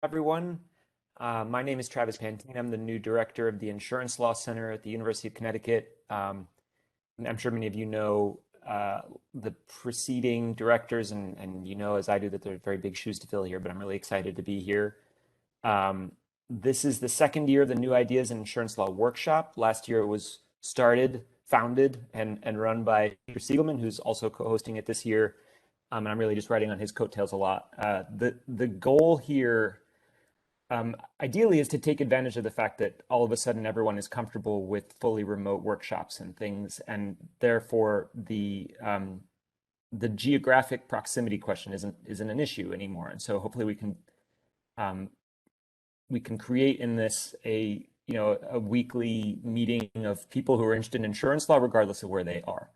Everyone. My name is Travis Pantine. I'm the new director of the Insurance Law Center at the University of Connecticut. And I'm sure many of you know the preceding directors, and you know, as I do, that there are very big shoes to fill here, but I'm really excited to be here. This is the second year of the New Ideas in Insurance Law Workshop. Last year it was founded, and run by Peter Siegelman, who's also co-hosting it this year. And I'm really just riding on his coattails a lot. The goal here ideally is to take advantage of the fact that all of a sudden everyone is comfortable with fully remote workshops and things, and therefore the geographic proximity question isn't an issue anymore. And so hopefully we can create in this a weekly meeting of people who are interested in insurance law, regardless of where they are.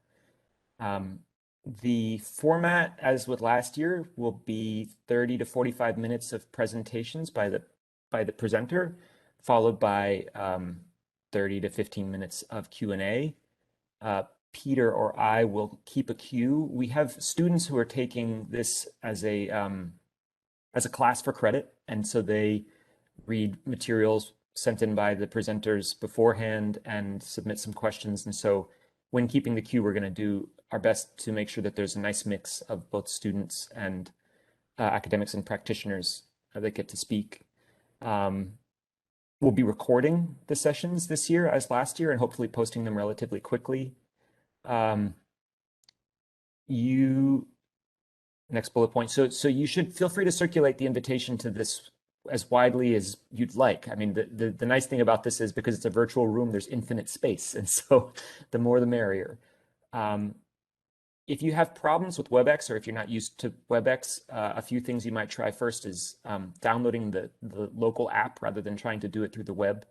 The format, as with last year, will be 30 to 45 minutes of presentations by the presenter, followed by 30 to 15 minutes of Q&A. Peter or I will keep a queue. We have students who are taking this as a class for credit, and so they read materials sent in by the presenters beforehand and submit some questions. And so when keeping the queue, we're going to do our best to make sure that there's a nice mix of both students and academics and practitioners that get to speak. We'll be recording the sessions this year as last year and hopefully posting them relatively quickly. Next bullet point. So you should feel free to circulate the invitation to this as widely as you'd like. I mean, the nice thing about this is because it's a virtual room, there's infinite space. And so the more the merrier. If you have problems with WebEx, or if you're not used to WebEx, a few things you might try first is downloading the local app rather than trying to do it through the web.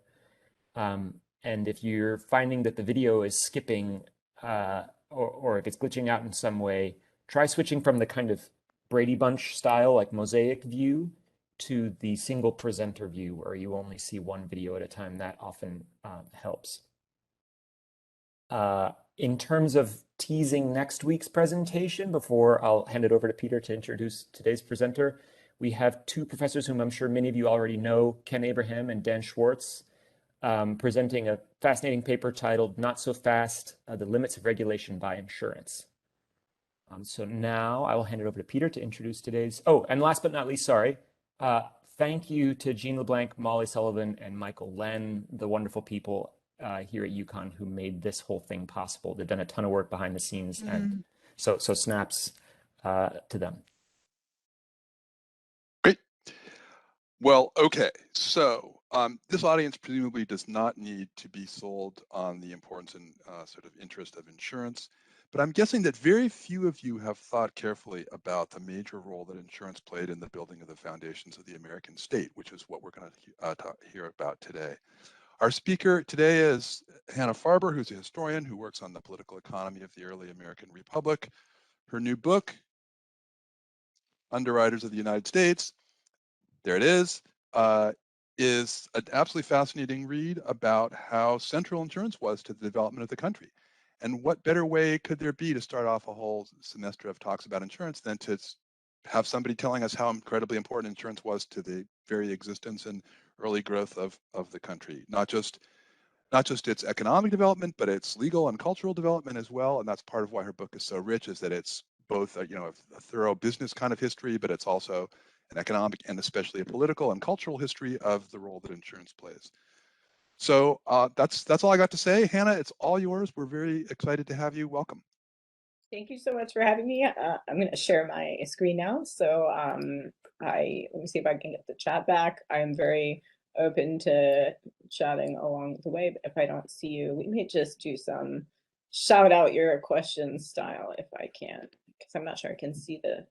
And if you're finding that the video is skipping or if it's glitching out in some way, try switching from the kind of Brady Bunch style, like mosaic view, to the single presenter view where you only see one video at a time. That often helps. In terms of teasing next week's presentation, before I'll hand it over to Peter to introduce today's presenter, we have two professors whom I'm sure many of you already know, Ken Abraham and Dan Schwartz, presenting a fascinating paper titled Not So Fast, The Limits of Regulation by Insurance. So now I will hand it over to Peter to introduce today's, and last but not least, sorry, thank you to Jean LeBlanc, Molly Sullivan, and Michael Len, the wonderful people here at UConn who made this whole thing possible. They've done a ton of work behind the scenes, and so snaps to them. Great. Well, okay, so this audience presumably does not need to be sold on the importance and sort of interest of insurance, but I'm guessing that very few of you have thought carefully about the major role that insurance played in the building of the foundations of the American state, which is what we're going to hear about today. Our speaker today is Hannah Farber, who's a historian who works on the political economy of the early American Republic. Her new book, Underwriters of the United States, there it is an absolutely fascinating read about how central insurance was to the development of the country. And what better way could there be to start off a whole semester of talks about insurance than to have somebody telling us how incredibly important insurance was to the very existence and early growth of the country, not just its economic development, but its legal and cultural development as well. And that's part of why her book is so rich, is that it's both a thorough business kind of history, but it's also an economic and especially a political and cultural history of the role that insurance plays. So that's all I got to say. Hannah, it's all yours. We're very excited to have you. Welcome. Thank you so much for having me. I'm going to share my screen now. So let me see if I can get the chat back. I'm very open to chatting along the way, but if I don't see you, we may just do some shout out your questions style if I can, because I'm not sure I can see the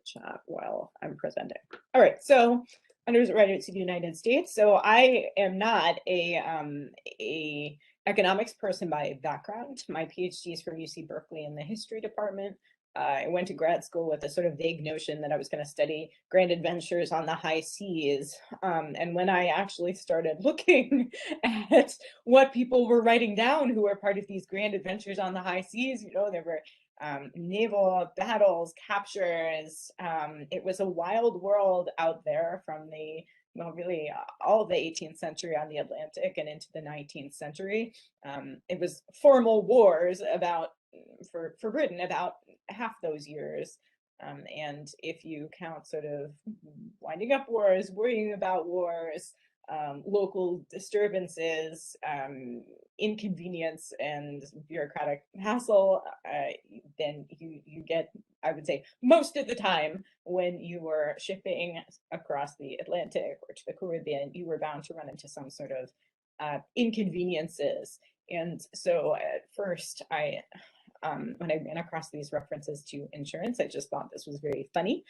chat while I'm presenting. All right, so Underwriters of the United States. So I am not a economics person by background. My PhD is from UC Berkeley in the history department. I went to grad school with a sort of vague notion that I was going to study grand adventures on the high seas. And when I actually started looking at what people were writing down who were part of these grand adventures on the high seas, there were naval battles, captures. It was a wild world out there from the, well, really all of the 18th century on the Atlantic and into the 19th century. It was formal wars about, for Britain, about half those years. And if you count sort of winding up wars, worrying about wars, local disturbances, inconvenience, and bureaucratic hassle, then you get, I would say, most of the time when you were shipping across the Atlantic or to the Caribbean, you were bound to run into some sort of inconveniences. And so at first, when I ran across these references to insurance, I just thought this was very funny,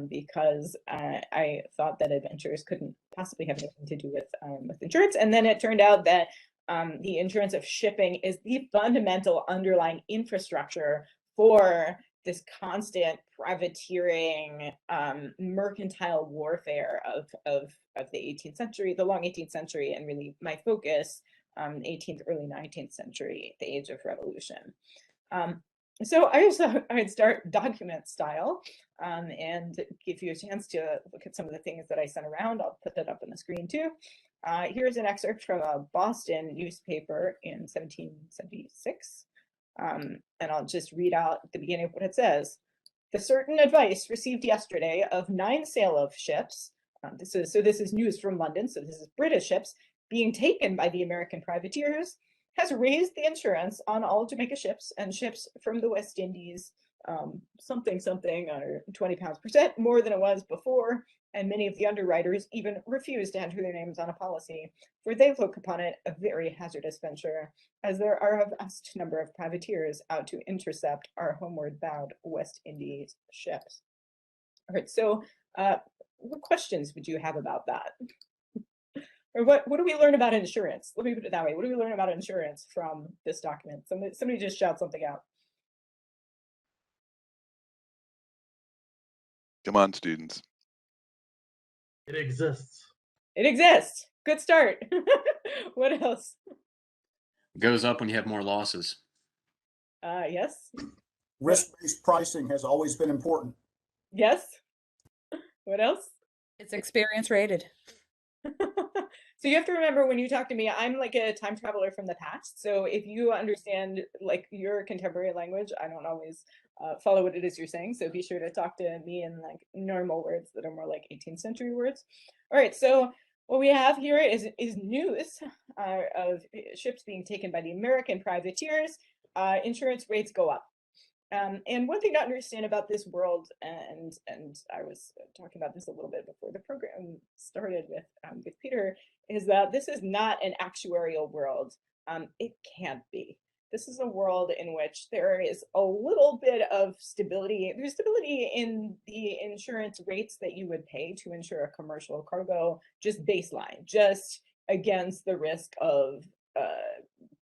because I thought that adventures couldn't possibly have anything to do with insurance. And then it turned out that the insurance of shipping is the fundamental underlying infrastructure for this constant privateering, mercantile warfare of the 18th century, the long 18th century, and really my focus, 18th, early 19th century, the age of revolution. So I also, I'd start document style, and give you a chance to look at some of the things that I sent around. I'll put that up on the screen too. Here's an excerpt from a Boston newspaper in 1776. And I'll just read out the beginning of what it says. The certain advice received yesterday of 9 sail of ships. This is news from London. So this is British ships being taken by the American privateers, has raised the insurance on all Jamaica ships and ships from the West Indies, something, or 20 pounds per cent more than it was before. And many of the underwriters even refuse to enter their names on a policy, for they look upon it a very hazardous venture, as there are a vast number of privateers out to intercept our homeward bound West Indies ships. All right, so what questions would you have about that? Or what do we learn about insurance? Let me put it that way. What do we learn about insurance from this document? Somebody just shout something out. Come on, students. It exists. It exists. Good start. What else? It goes up when you have more losses. Yes. Risk-based pricing has always been important. Yes. What else? It's experience rated. So you have to remember, when you talk to me, I'm like a time traveler from the past. So if you understand like your contemporary language, I don't always follow what it is you're saying. So be sure to talk to me in like normal words that are more like 18th century words. All right, so what we have here is news of ships being taken by the American privateers. Insurance rates go up. And one thing to understand about this world, and I was talking about this a little bit before the program started with Peter, is that this is not an actuarial world. It can't be. This is a world in which there is a little bit of stability. There's stability in the insurance rates that you would pay to insure a commercial cargo, just baseline, just against the risk of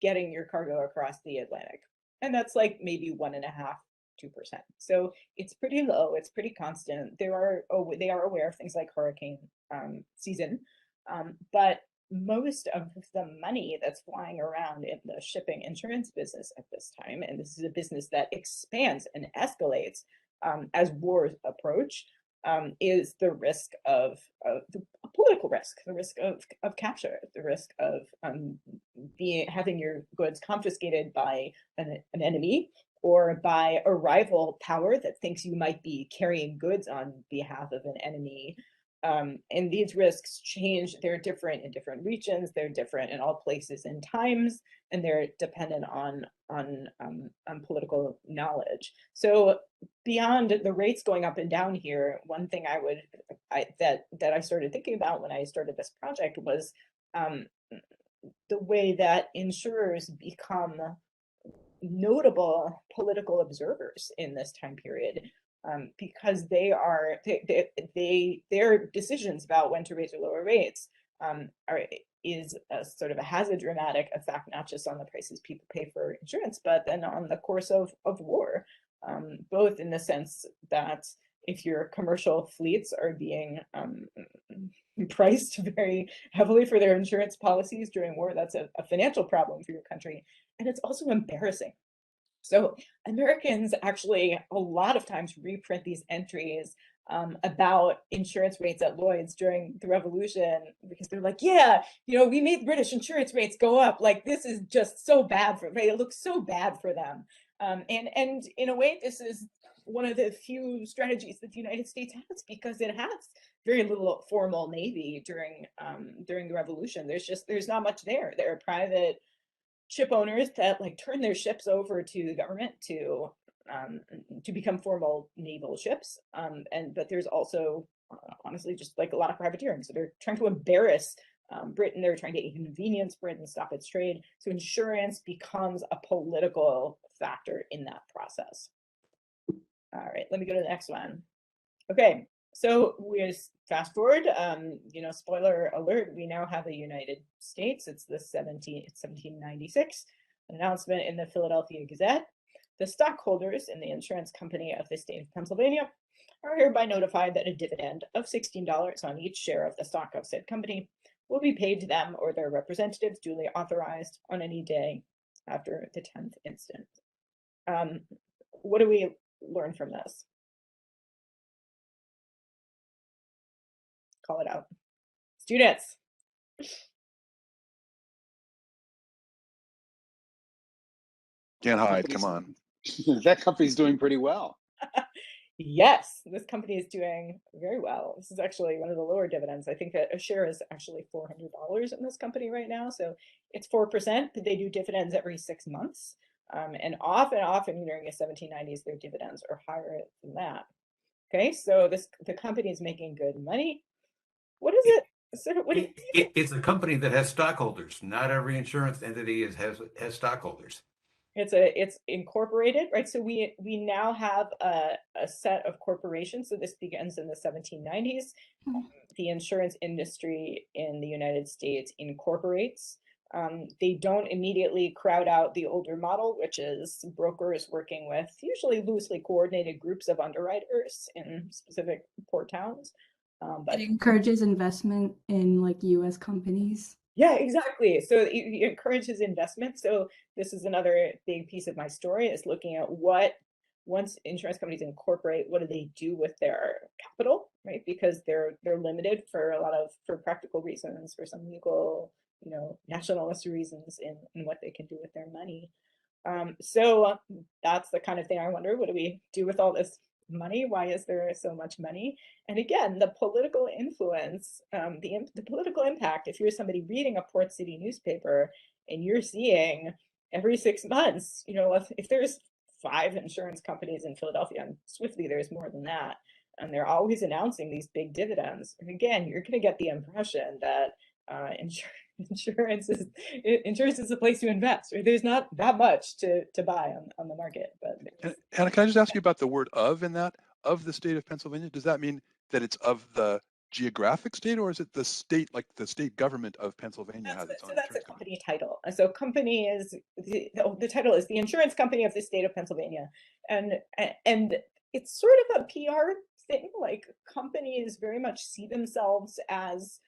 getting your cargo across the Atlantic. And that's like maybe 1.5%, 2%. So it's pretty low, it's pretty constant. They are aware of things like hurricane season, but most of the money that's flying around in the shipping insurance business at this time, and this is a business that expands and escalates as wars approach, is the risk of the political risk, the risk of capture, the risk of having your goods confiscated by an enemy, or by a rival power that thinks you might be carrying goods on behalf of an enemy. And these risks change. They're different in different regions. They're different in all places and times, and they're dependent on political knowledge. So beyond the rates going up and down here, one thing that I started thinking about when I started this project was the way that insurers become notable political observers in this time period. Because their decisions about when to raise or lower rates has a dramatic effect, not just on the prices people pay for insurance, but then on the course of war, both in the sense that if your commercial fleets are being priced very heavily for their insurance policies during war, that's a financial problem for your country, and it's also embarrassing. So Americans actually a lot of times reprint these entries about insurance rates at Lloyd's during the Revolution, because they're like, yeah, we made British insurance rates go up. Like, this is just so bad for, right? It looks so bad for them. And in a way, this is one of the few strategies that the United States has, because it has very little formal navy during the Revolution. There's not much there. There are private ship owners that like turn their ships over to the government to become formal naval ships. But there's also honestly just like a lot of privateering. So they're trying to embarrass Britain. They're trying to inconvenience Britain, stop its trade. So insurance becomes a political factor in that process. All right, let me go to the next one. Okay, so we just fast forward, spoiler alert, we now have a United States. It's 1796, an announcement in the Philadelphia Gazette. The stockholders in the insurance company of the state of Pennsylvania are hereby notified that a dividend of $16 on each share of the stock of said company will be paid to them or their representatives duly authorized on any day after the 10th instant. What do we learn from this? Call it out. Students. Can't hide, come on. That company's doing pretty well. Yes, this company is doing very well. This is actually one of the lower dividends. I think that a share is actually $400 in this company right now. So it's 4%, but they do dividends every 6 months. And often during the 1790s, their dividends are higher than that. Okay, so the company is making good money. What is it? So what do you think? It's a company that has stockholders. Not every insurance entity has stockholders. It's incorporated, right? So we now have a set of corporations. So this begins in the 1790s. The insurance industry in the United States incorporates. They don't immediately crowd out the older model, which is brokers working with usually loosely coordinated groups of underwriters in specific port towns. But it encourages investment in like U.S. companies. Yeah, exactly. So it encourages investment. So this is another big piece of my story, is looking at what, once insurance companies incorporate, what do they do with their capital, right? Because they're limited for practical reasons, for some legal, nationalist reasons in what they can do with their money. So that's the kind of thing I wonder, what do we do with all this money? Why is there so much money? And again, the political influence, the political impact, if you're somebody reading a port city newspaper and you're seeing every 6 months, if there's 5 insurance companies in Philadelphia, and swiftly there's more than that, and they're always announcing these big dividends, and again, you're going to get the impression that insurance is a place to invest, or there's not that much to buy on the market. But Anna, can I just ask you about the word "of" in that, of the state of Pennsylvania? Does that mean that it's of the geographic state, or is it the state, like the state government of Pennsylvania has its own that's a insurance company title. And so company is, the title is the insurance company of the state of Pennsylvania. And it's sort of a PR thing, like companies very much see themselves as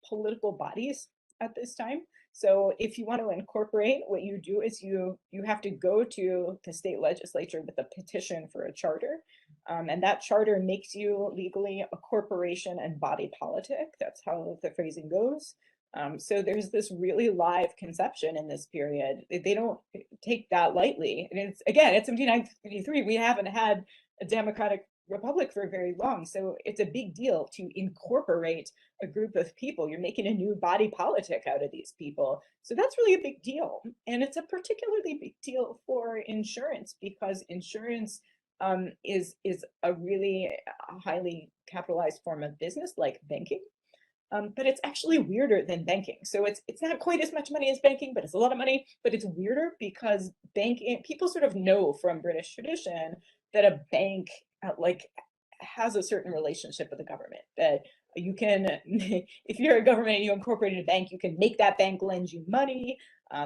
political bodies at this time. So if you want to incorporate, what you do is you have to go to the state legislature with a petition for a charter. And that charter makes you legally a corporation and body politic. That's how the phrasing goes. So there's this really live conception in this period. They don't take that lightly. And it's 1793. We haven't had a democratic republic for very long. So it's a big deal to incorporate a group of people. You're making a new body politic out of these people. So that's really a big deal. And it's a particularly big deal for insurance, because insurance is a really highly capitalized form of business, like banking. But it's actually weirder than banking. So it's not quite as much money as banking, but it's a lot of money. But it's weirder because banking, people sort of know from British tradition that a bank has a certain relationship with the government, that you can, if you're a government and you incorporated a bank, you can make that bank lend you money.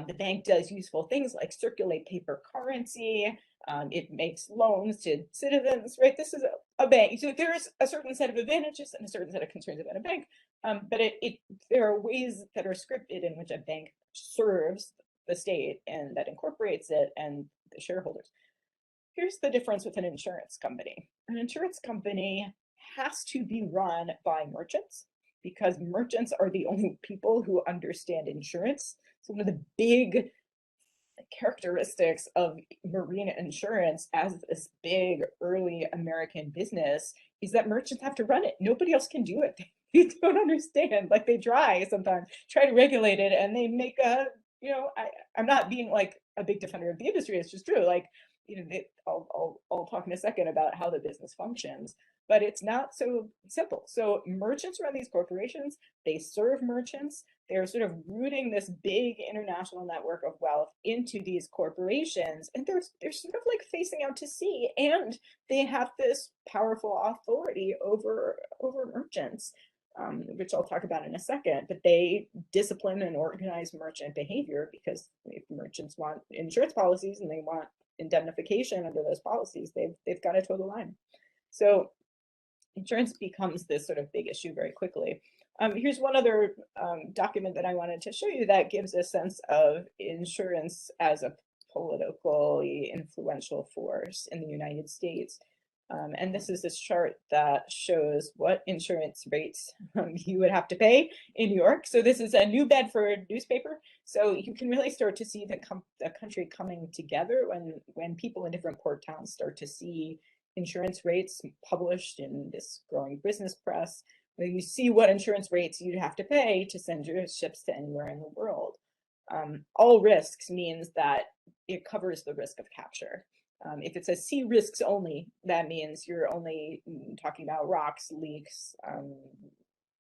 The bank does useful things like circulate paper currency. It makes loans to citizens, right? This is a bank. So there's a certain set of advantages and a certain set of concerns about a bank. But there are ways that are scripted in which a bank serves the state and that incorporates it and the shareholders. Here's the difference with an insurance company. An insurance company has to be run by merchants because merchants are the only people who understand insurance. So one of the big characteristics of marine insurance as this big early American business is that merchants have to run it. Nobody else can do it. They don't understand. Like, they try sometimes, try to regulate it, and they make a, I'm not being like a big defender of the industry. It's just true. Like, I'll talk in a second about how the business functions, but it's not so simple. So merchants run these corporations, they serve merchants, they're sort of rooting this big international network of wealth into these corporations, and they're sort of like facing out to sea, and they have this powerful authority over merchants, which I'll talk about in a second. But they discipline and organize merchant behavior, because if merchants want insurance policies and they want indemnification under those policies, they've got to toe the line. So insurance becomes this sort of big issue very quickly. Here's one other document that I wanted to show you that gives a sense of insurance as a politically influential force in the United States. And this is this chart that shows what insurance rates you would have to pay in New York. So this is a New Bedford newspaper. So you can really start to see the country coming together when people in different port towns start to see insurance rates published in this growing business press, where you see what insurance rates you'd have to pay to send your ships to anywhere in the world. All risks means that it covers the risk of capture. If it says sea risks only, that means you're only talking about rocks, leaks,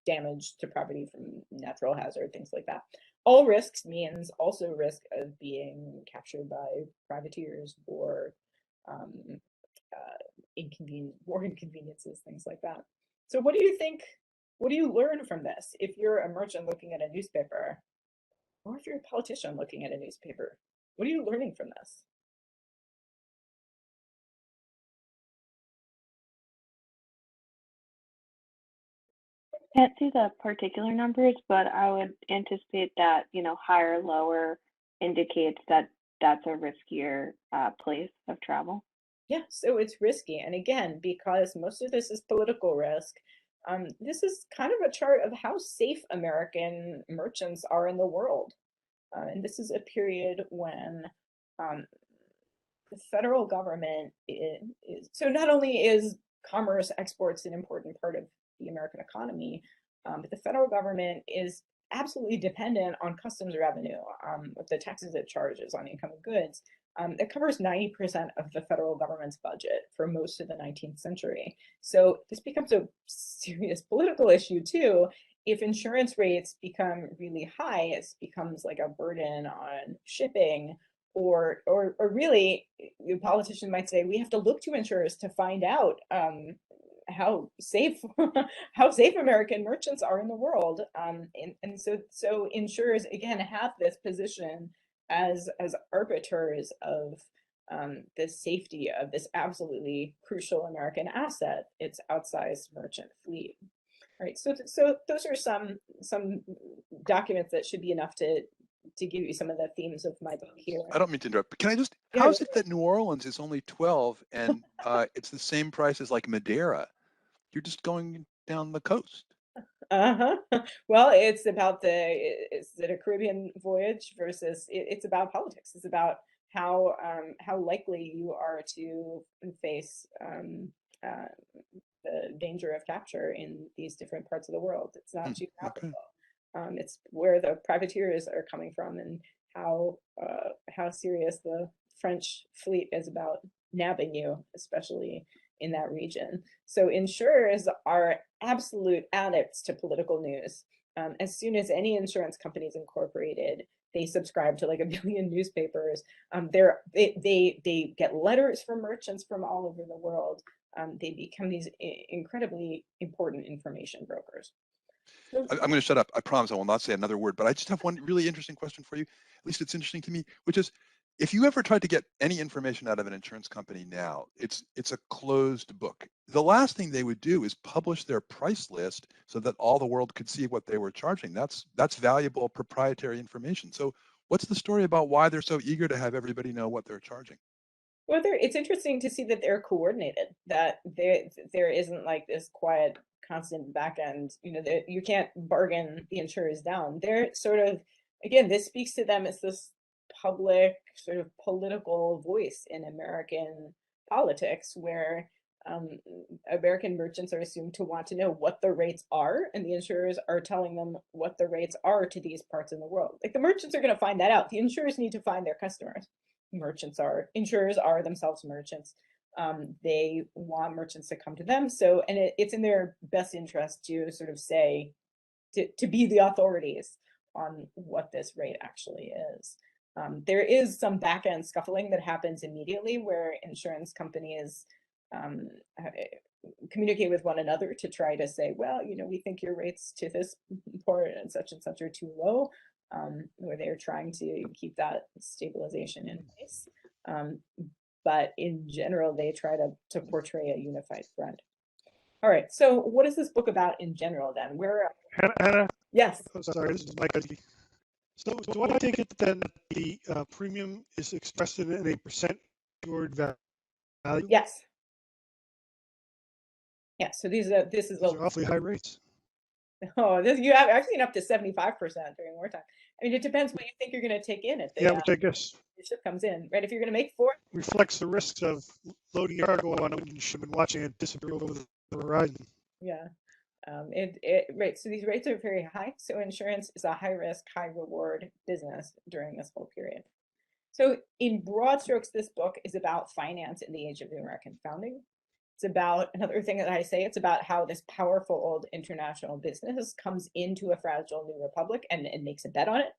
damage to property from natural hazard, things like that. All risks means also risk of being captured by privateers or war inconveniences, things like that. So what do you think? What do you learn from this? If you're a merchant looking at a newspaper, or if you're a politician looking at a newspaper, what are you learning from this? Can't see the particular numbers, but I would anticipate that, higher or lower indicates that that's a riskier place of travel. Yeah, so it's risky. And again, because most of this is political risk, this is kind of a chart of how safe American merchants are in the world. And this is a period when the federal government is, so not only is commerce, exports an important part of the American economy, but the federal government is absolutely dependent on customs revenue, with the taxes it charges on income and goods. It covers 90% of the federal government's budget for most of the 19th century. So this becomes a serious political issue too. If insurance rates become really high, it becomes like a burden on shipping, or really, the politician might say, we have to look to insurers to find out how safe American merchants are in the world. And so insurers, again, have this position as arbiters of the safety of this absolutely crucial American asset, its outsized merchant fleet. All right, so those are some documents that should be enough to give you some of the themes of my book here. I don't mean to interrupt, but can I just, how is it that New Orleans is only 12 and it's the same price as like Madeira? You're just going down the coast. Well, it's about is it a Caribbean voyage versus, it's about politics. It's about how likely you are to face the danger of capture in these different parts of the world. It's not geographical. Okay. It's where the privateers are coming from, and how serious the French fleet is about nabbing you, especially in that region. So insurers are absolute addicts to political news. As soon as any insurance company is incorporated, they subscribe to like 1 billion newspapers. They get letters from merchants from all over the world. They become these incredibly important information brokers. I'm going to shut up. I promise I will not say another word, but I just have one really interesting question for you. At least it's interesting to me, which is, if you ever tried to get any information out of an insurance company now, it's a closed book. The last thing they would do is publish their price list so that all the world could see what they were charging. That's valuable proprietary information. So What's the story about why they're so eager to have everybody know what they're charging? Well, it's interesting to see that they're coordinated, that there isn't like this quiet, constant back end, that you can't bargain the insurers down. They're sort of, again, this speaks to them as this public sort of political voice in American politics, where American merchants are assumed to want to know what the rates are, and the insurers are telling them what the rates are to these parts in the world. Like the merchants are going to find that out. The insurers need to find their customers. Insurers are themselves merchants. They want merchants to come to them. So, and it's in their best interest to sort of say, to be the authorities on what this rate actually is. There is some back end scuffling that happens immediately where insurance companies communicate with one another to try to say, well, we think your rates to this port and such are too low, where they're trying to keep that stabilization in place. But in general, they try to portray a unified front. All right, so what is this book about in general then? Where Hannah? Yes. Oh, sorry, this is Mike. So do I take it then that the premium is expressed in a percent insured value? Yes. Yeah, so this is awfully high rates. Oh, I've seen up to 75% during wartime. I mean, it depends what you think you're going to take in. Yeah, which I guess the ship comes in, right? If you're going to make four, reflects the risks of loading your cargo on when you should have been watching it disappear over the horizon. Yeah, right. So these rates are very high. So insurance is a high risk, high reward business during this whole period. So in broad strokes, this book is about finance in the age of the American founding. It's about another thing that I say, it's about how this powerful old international business comes into a fragile new republic and makes a bet on it.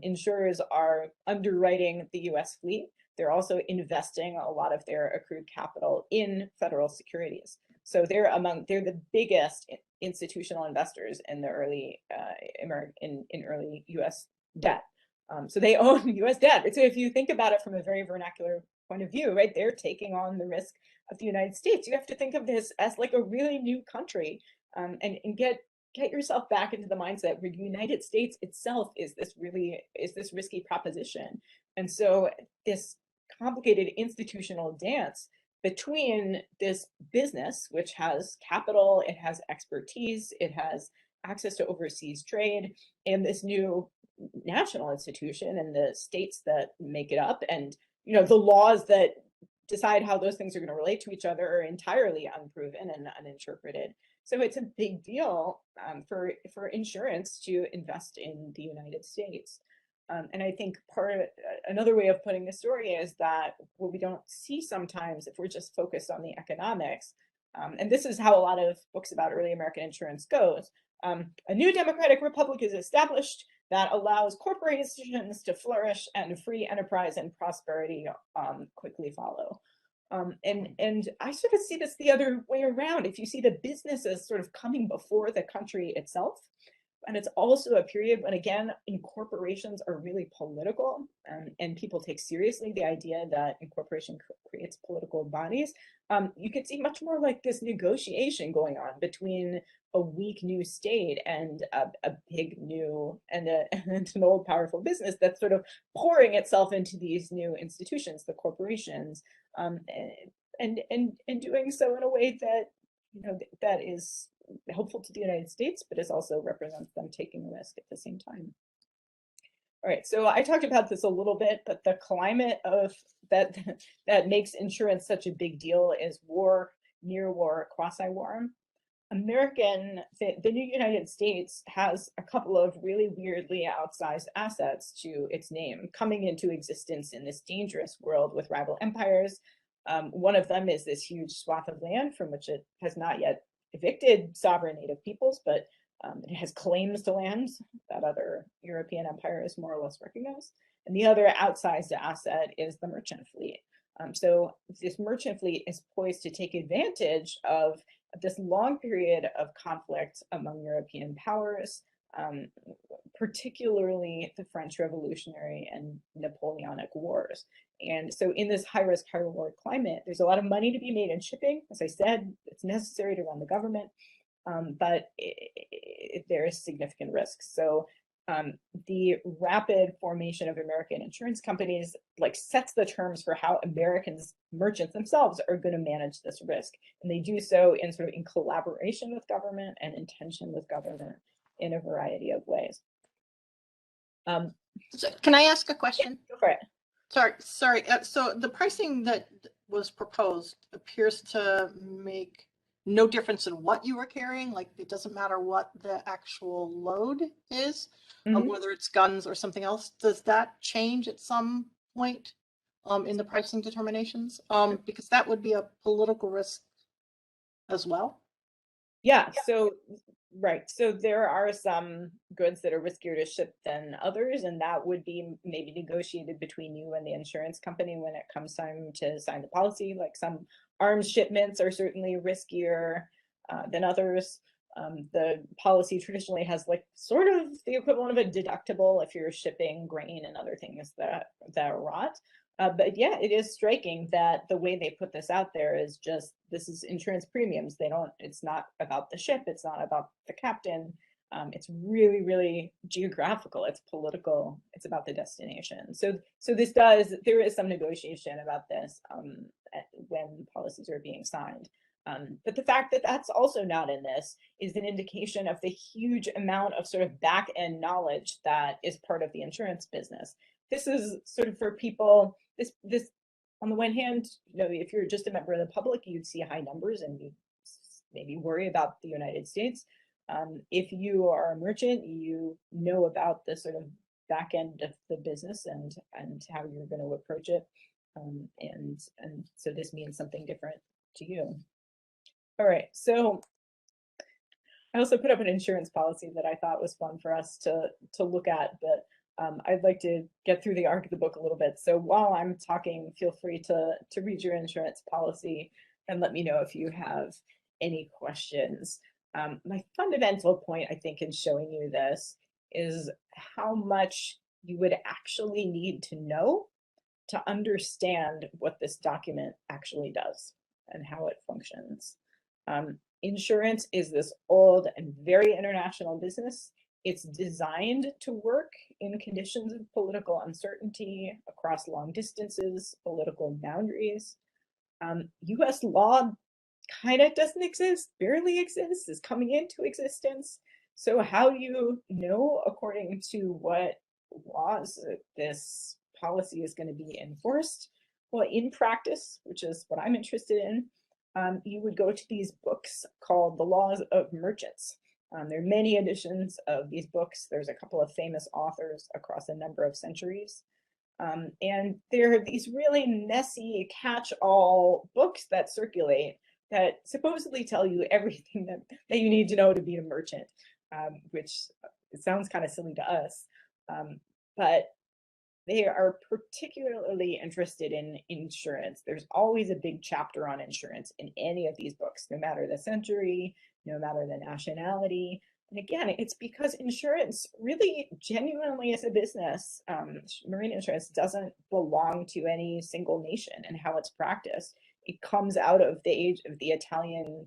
Insurers are underwriting the US fleet. They're also investing a lot of their accrued capital in federal securities. So they're the biggest institutional investors in the early in early US debt. So they own US debt. So if you think about it from a very vernacular point of view, right, they're taking on the risk of the United States. You have to think of this as like a really new country, and get yourself back into the mindset where the United States itself is this risky proposition. And so this complicated institutional dance between this business, which has capital, it has expertise, it has access to overseas trade, and this new national institution and the states that make it up, and the laws that decide how those things are going to relate to each other are entirely unproven and uninterpreted. So it's a big deal for insurance to invest in the United States. And I think another way of putting the story is that what we don't see sometimes if we're just focused on the economics, and this is how a lot of books about early American insurance goes, a new democratic republic is established that allows corporations to flourish and free enterprise and prosperity quickly follow. And I sort of see this the other way around. If you see the businesses sort of coming before the country itself, and it's also a period when, again, incorporations are really political, and people take seriously the idea that incorporation creates political bodies. You could see much more like this negotiation going on between a weak new state and a big new and an old powerful business that's sort of pouring itself into these new institutions, the corporations, and doing so in a way that that is helpful to the United States, but it also represents them taking a risk at the same time. All right, so I talked about this a little bit, but the climate of that makes insurance such a big deal is war, near war, quasi-war. The new United States has a couple of really weirdly outsized assets to its name coming into existence in this dangerous world with rival empires. One of them is this huge swath of land from which it has not yet evicted sovereign native peoples, but it has claims to lands that other European empires more or less recognize. And the other outsized asset is the merchant fleet. So this merchant fleet is poised to take advantage of this long period of conflict among European powers, particularly the French Revolutionary and Napoleonic Wars. And so in this high risk, high reward climate, there's a lot of money to be made in shipping. As I said, it's necessary to run the government, but there is significant risk. So the rapid formation of American insurance companies like sets the terms for how Americans merchants themselves are going to manage this risk, and they do so in sort of in collaboration with government and in tension with government in a variety of ways. So can I ask a question? Yeah, go for it. Sorry. So the pricing that was proposed appears to make no difference in what you were carrying. Like it doesn't matter what the actual load is, whether it's guns or something else. Does that change at some point in the pricing determinations? Because that would be a political risk as well. Yeah. So right. So there are some goods that are riskier to ship than others, and that would be maybe negotiated between you and the insurance company when it comes time to sign the policy. Like some arms shipments are certainly riskier than others. The policy traditionally has like sort of the equivalent of a deductible if you're shipping grain and other things that rot. But yeah, it is striking that the way they put this out there is just, this is insurance premiums. It's not about the ship. It's not about the captain. It's really, really geographical. It's political. It's about the destination. So there is some negotiation about this when policies are being signed. But the fact that that's also not in this is an indication of the huge amount of sort of back end knowledge that is part of the insurance business. This is sort of for people, this on the one hand, if you're just a member of the public, you'd see high numbers and you maybe worry about the United States. If you are a merchant, you know about the sort of back end of the business and how you're going to approach it. And so this means something different to you. All right, so I also put up an insurance policy that I thought was fun for us to look at, but I'd like to get through the arc of the book a little bit. So while I'm talking, feel free to read your insurance policy and let me know if you have any questions. My fundamental point, I think, in showing you this is how much you would actually need to know to understand what this document actually does and how it functions. Insurance is this old and very international business. It's designed to work in conditions of political uncertainty across long distances, political boundaries. US law kind of doesn't exist, barely exists, is coming into existence. So how do you know according to what laws this policy is going to be enforced? Well, in practice, which is what I'm interested in, you would go to these books called The Laws of Merchants. There are many editions of these books. There's a couple of famous authors across a number of centuries. And there are these really messy catch-all books that circulate that supposedly tell you everything that you need to know to be a merchant, which it sounds kind of silly to us. But they are particularly interested in insurance. There's always a big chapter on insurance in any of these books, no matter the century, no matter the nationality. And again, it's because insurance really genuinely is a business. Marine insurance doesn't belong to any single nation and how it's practiced. It comes out of the age of the Italian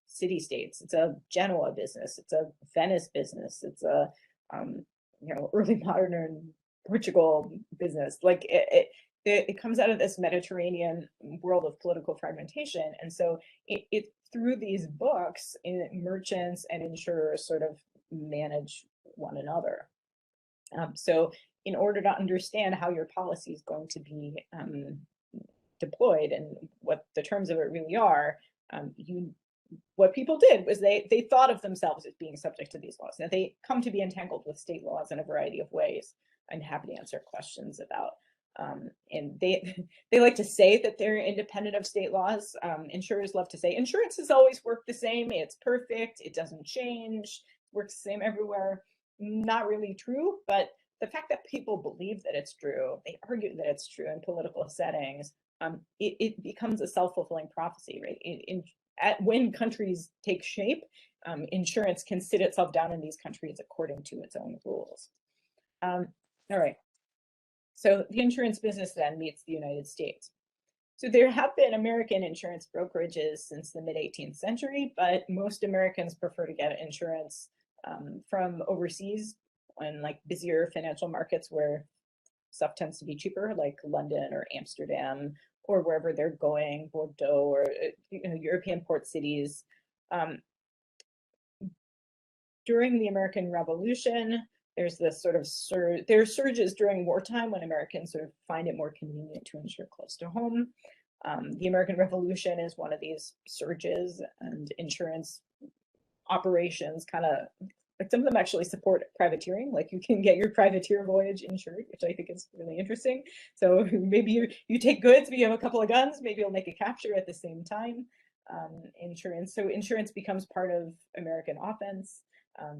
city-states. It's a Genoa business. It's a Venice business. It's a early modern Portugal business. Like it comes out of this Mediterranean world of political fragmentation. And so it through these books, merchants and insurers sort of manage one another. So in order to understand how your policy is going to be deployed and what the terms of it really are, what people did was they thought of themselves as being subject to these laws. Now they come to be entangled with state laws in a variety of ways. I'm happy to answer questions about. And they like to say that they're independent of state laws. Insurers love to say insurance has always worked the same. It's perfect. It doesn't change. It works the same everywhere. Not really true, but the fact that people believe that it's true, they argue that it's true in political settings, it becomes a self-fulfilling prophecy, right? When countries take shape, insurance can sit itself down in these countries according to its own rules. All right. So the insurance business then meets the United States. So there have been American insurance brokerages since the mid-18th century, but most Americans prefer to get insurance from overseas in like busier financial markets where stuff tends to be cheaper, like London or Amsterdam or wherever they're going, Bordeaux or European port cities. During the American Revolution, there's this sort of there are surges during wartime when Americans sort of find it more convenient to insure close to home. The American Revolution is one of these surges, and insurance operations kind of, like some of them actually support privateering, like you can get your privateer voyage insured, which I think is really interesting. So maybe you take goods, but you have a couple of guns, maybe you'll make a capture at the same time. Insurance becomes part of American offense.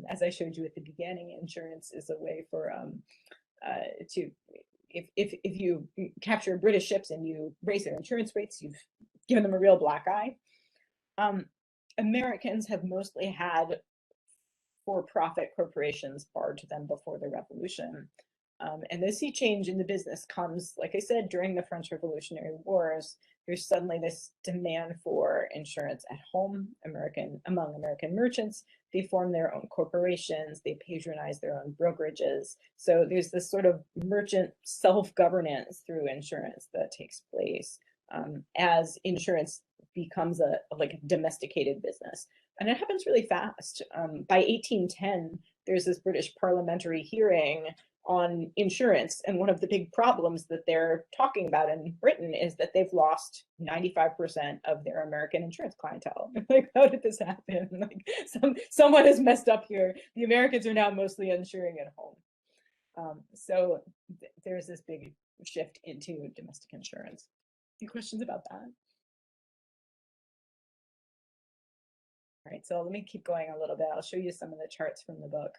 As I showed you at the beginning, insurance is a way for if you capture British ships and you raise their insurance rates, you've given them a real black eye. Americans have mostly had for-profit corporations barred to them before the revolution. And the sea change in the business comes, like I said, during the French Revolutionary Wars. There's suddenly this demand for insurance at home among American merchants. They form their own corporations, they patronize their own brokerages. So there's this sort of merchant self-governance through insurance that takes place as insurance becomes a domesticated business. And it happens really fast. By 1810, there's this British parliamentary hearing on insurance. And one of the big problems that they're talking about in Britain is that they've lost 95% of their American insurance clientele. Like, how did this happen? Like, someone has messed up here. The Americans are now mostly insuring at home. There's this big shift into domestic insurance. Any questions about that? All right, so let me keep going a little bit. I'll show you some of the charts from the book.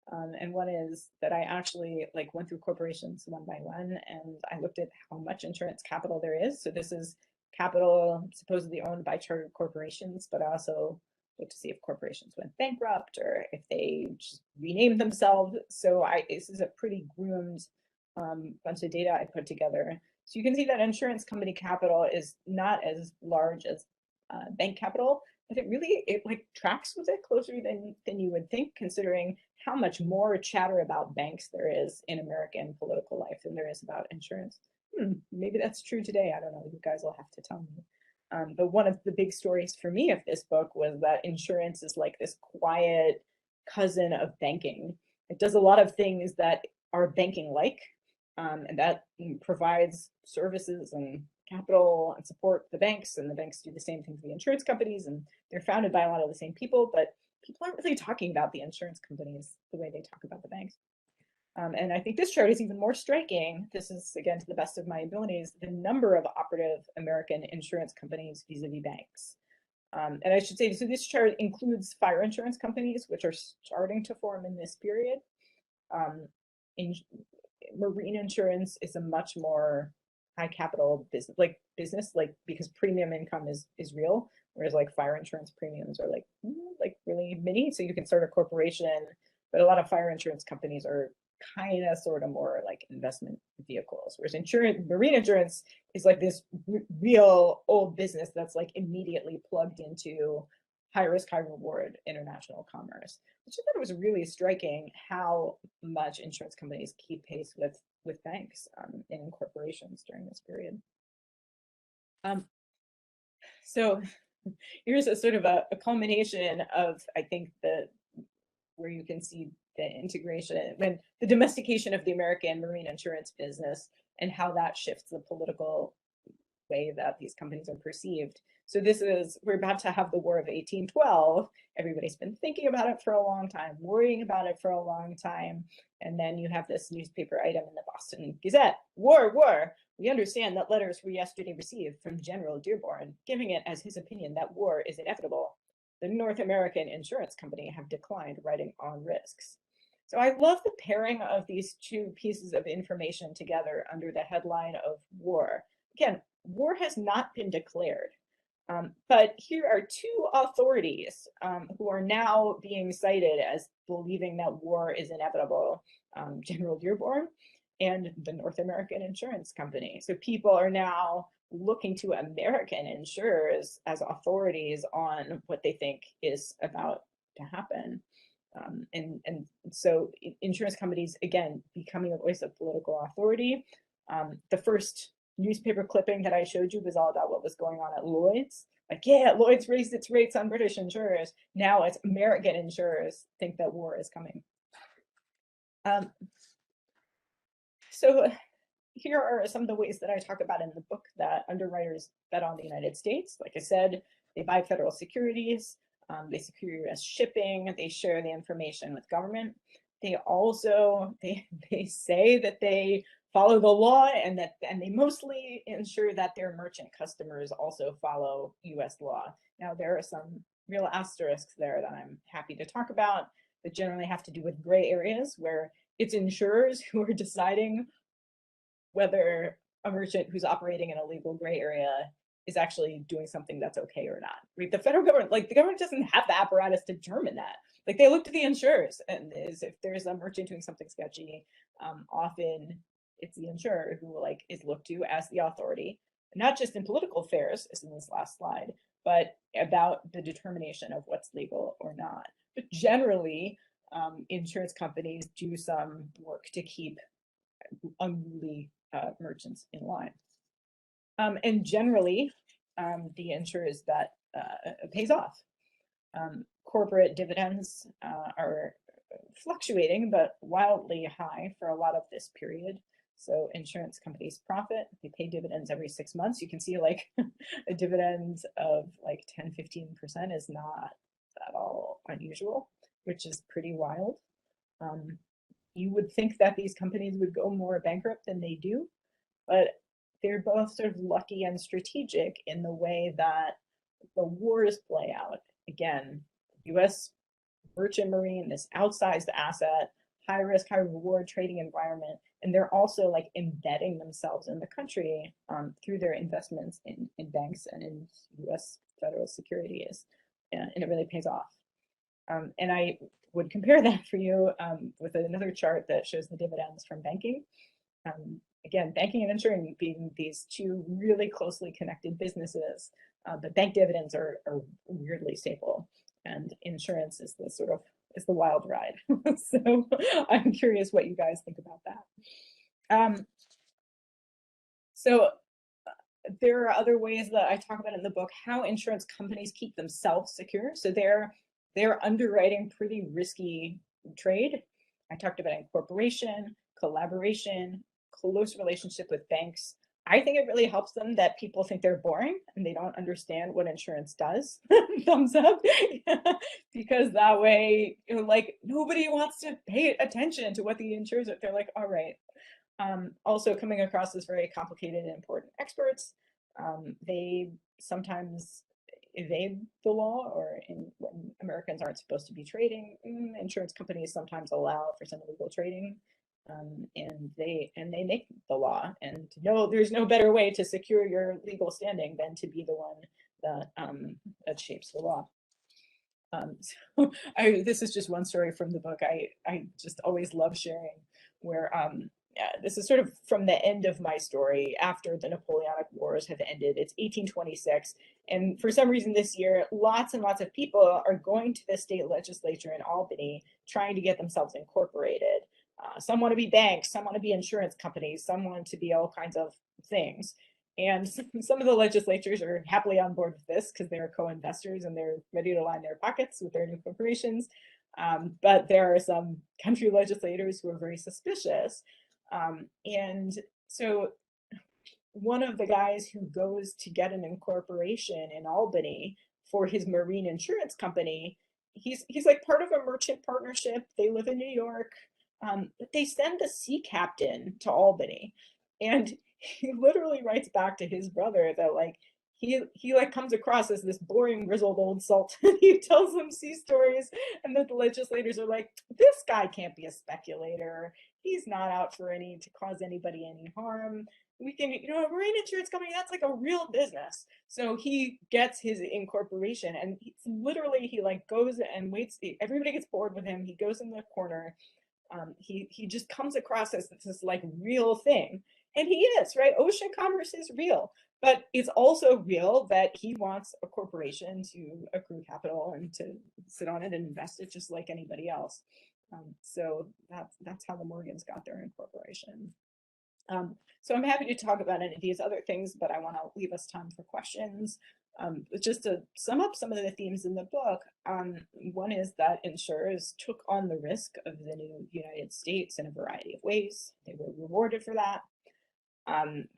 And one is that I actually went through corporations one by one, and I looked at how much insurance capital there is. So this is capital supposedly owned by chartered corporations, but I also looked to see if corporations went bankrupt or if they just renamed themselves. So this is a pretty groomed bunch of data I put together. So you can see that insurance company capital is not as large as bank capital, but it tracks with it closer than you would think, considering how much more chatter about banks there is in American political life than there is about insurance. Maybe that's true today. I don't know. You guys will have to tell me. But one of the big stories for me of this book was that insurance is like this quiet cousin of banking. It does a lot of things that are banking-like, and that provides services and capital and support the banks, and the banks do the same thing to the insurance companies, and they're founded by a lot of the same people, but people aren't really talking about the insurance companies the way they talk about the banks. And I think this chart is even more striking. This is, again, to the best of my abilities, the number of operative American insurance companies vis-a-vis banks. And I should say, so this chart includes fire insurance companies, which are starting to form in this period. Marine insurance is a much more high capital business, because premium income is real, whereas fire insurance premiums are really mini. So you can start a corporation, but a lot of fire insurance companies are kind of sort of more like investment vehicles, whereas marine insurance is like this real old business that's immediately plugged into high risk, high reward international commerce, which I thought was really striking how much insurance companies keep pace with banks and corporations during this period. So here's a sort of a culmination of, I think, where you can see the integration and the domestication of the American marine insurance business and how that shifts the political way that these companies are perceived. So we're about to have the War of 1812. Everybody's been thinking about it for a long time, worrying about it for a long time. And then you have this newspaper item in the Boston Gazette: war, war. We understand that letters were yesterday received from General Dearborn, giving it as his opinion that war is inevitable. The North American Insurance Company have declined writing on risks. So I love the pairing of these two pieces of information together under the headline of war. Again, war has not been declared, but here are two authorities who are now being cited as believing that war is inevitable: General Dearborn and the North American Insurance Company. So people are now looking to American insurers as authorities on what they think is about to happen. And so insurance companies, again, becoming a voice of political authority. The first newspaper clipping that I showed you was all about what was going on at Lloyd's. Like, yeah, Lloyd's raised its rates on British insurers. Now it's American insurers think that war is coming. So here are some of the ways that I talk about in the book that underwriters bet on the United States. Like I said, they buy federal securities, they secure US shipping, they share the information with government. They also, they say that they follow the law and they mostly ensure that their merchant customers also follow US law. Now, there are some real asterisks there that I'm happy to talk about that generally have to do with gray areas where it's insurers who are deciding whether a merchant who's operating in a legal gray area is actually doing something that's okay or not. Right? The federal government, like the government doesn't have the apparatus to determine that. Like they look to the insurers, and if there's a merchant doing something sketchy, often it's the insurer who is looked to as the authority, not just in political affairs, as in this last slide, but about the determination of what's legal or not. But generally, insurance companies do some work to keep unruly merchants in line. And generally, the insurers that pays off. Corporate dividends are fluctuating, but wildly high for a lot of this period. So insurance companies profit, they pay dividends every 6 months. You can see like a dividend of like 10-15% is not at all unusual, which is pretty wild. You would think that these companies would go more bankrupt than they do, but they're both sort of lucky and strategic in the way that the wars play out. Again, US merchant marine, this outsized asset, high risk, high reward trading environment, and they're also like embedding themselves in the country through their investments in banks and in US federal securities, and it really pays off. And I would compare that for you with another chart that shows the dividends from banking. Again, banking and insurance being these two really closely connected businesses, but bank dividends are weirdly stable, and insurance is the wild ride. So I'm curious what you guys think about that. So there are other ways that I talk about in the book how insurance companies keep themselves secure. So they're underwriting pretty risky trade. I talked about incorporation, collaboration, close relationship with banks. I think it really helps them that people think they're boring and they don't understand what insurance does. Thumbs up. Because that way, like nobody wants to pay attention to what the insurers are. They're like, all right. Also coming across as very complicated and important experts. They sometimes evade the law, or when Americans aren't supposed to be trading, insurance companies sometimes allow for some illegal trading. And they make the law, and no, there's no better way to secure your legal standing than to be the one that shapes the law. So this is just one story from the book. I just always love sharing where this is sort of from the end of my story after the Napoleonic Wars have ended. It's 1826, and for some reason this year, lots and lots of people are going to the state legislature in Albany trying to get themselves incorporated. Some want to be banks, some want to be insurance companies, some want to be all kinds of things. And some of the legislatures are happily on board with this because they're co-investors and they're ready to line their pockets with their new corporations. But there are some country legislators who are very suspicious. And so one of the guys who goes to get an incorporation in Albany for his marine insurance company, he's like part of a merchant partnership. They live in New York. But they send the sea captain to Albany, and he literally writes back to his brother that like he like comes across as this boring grizzled old salt. He tells them sea stories, and that the legislators are like, this guy can't be a speculator. He's not out for to cause anybody any harm. We can, a marine insurance company, that's like a real business. So he gets his incorporation, and literally he like goes and waits. Everybody gets bored with him. He goes in the corner. He just comes across as this like real thing, and he is, right? Ocean commerce is real, But it's also real that he wants a corporation to accrue capital and to sit on it and invest it just like anybody else. So that's how the Morgans got their incorporation. So I'm happy to talk about any of these other things, but I want to leave us time for questions. Just to sum up some of the themes in the book, one is that insurers took on the risk of the new United States in a variety of ways. They were rewarded for that.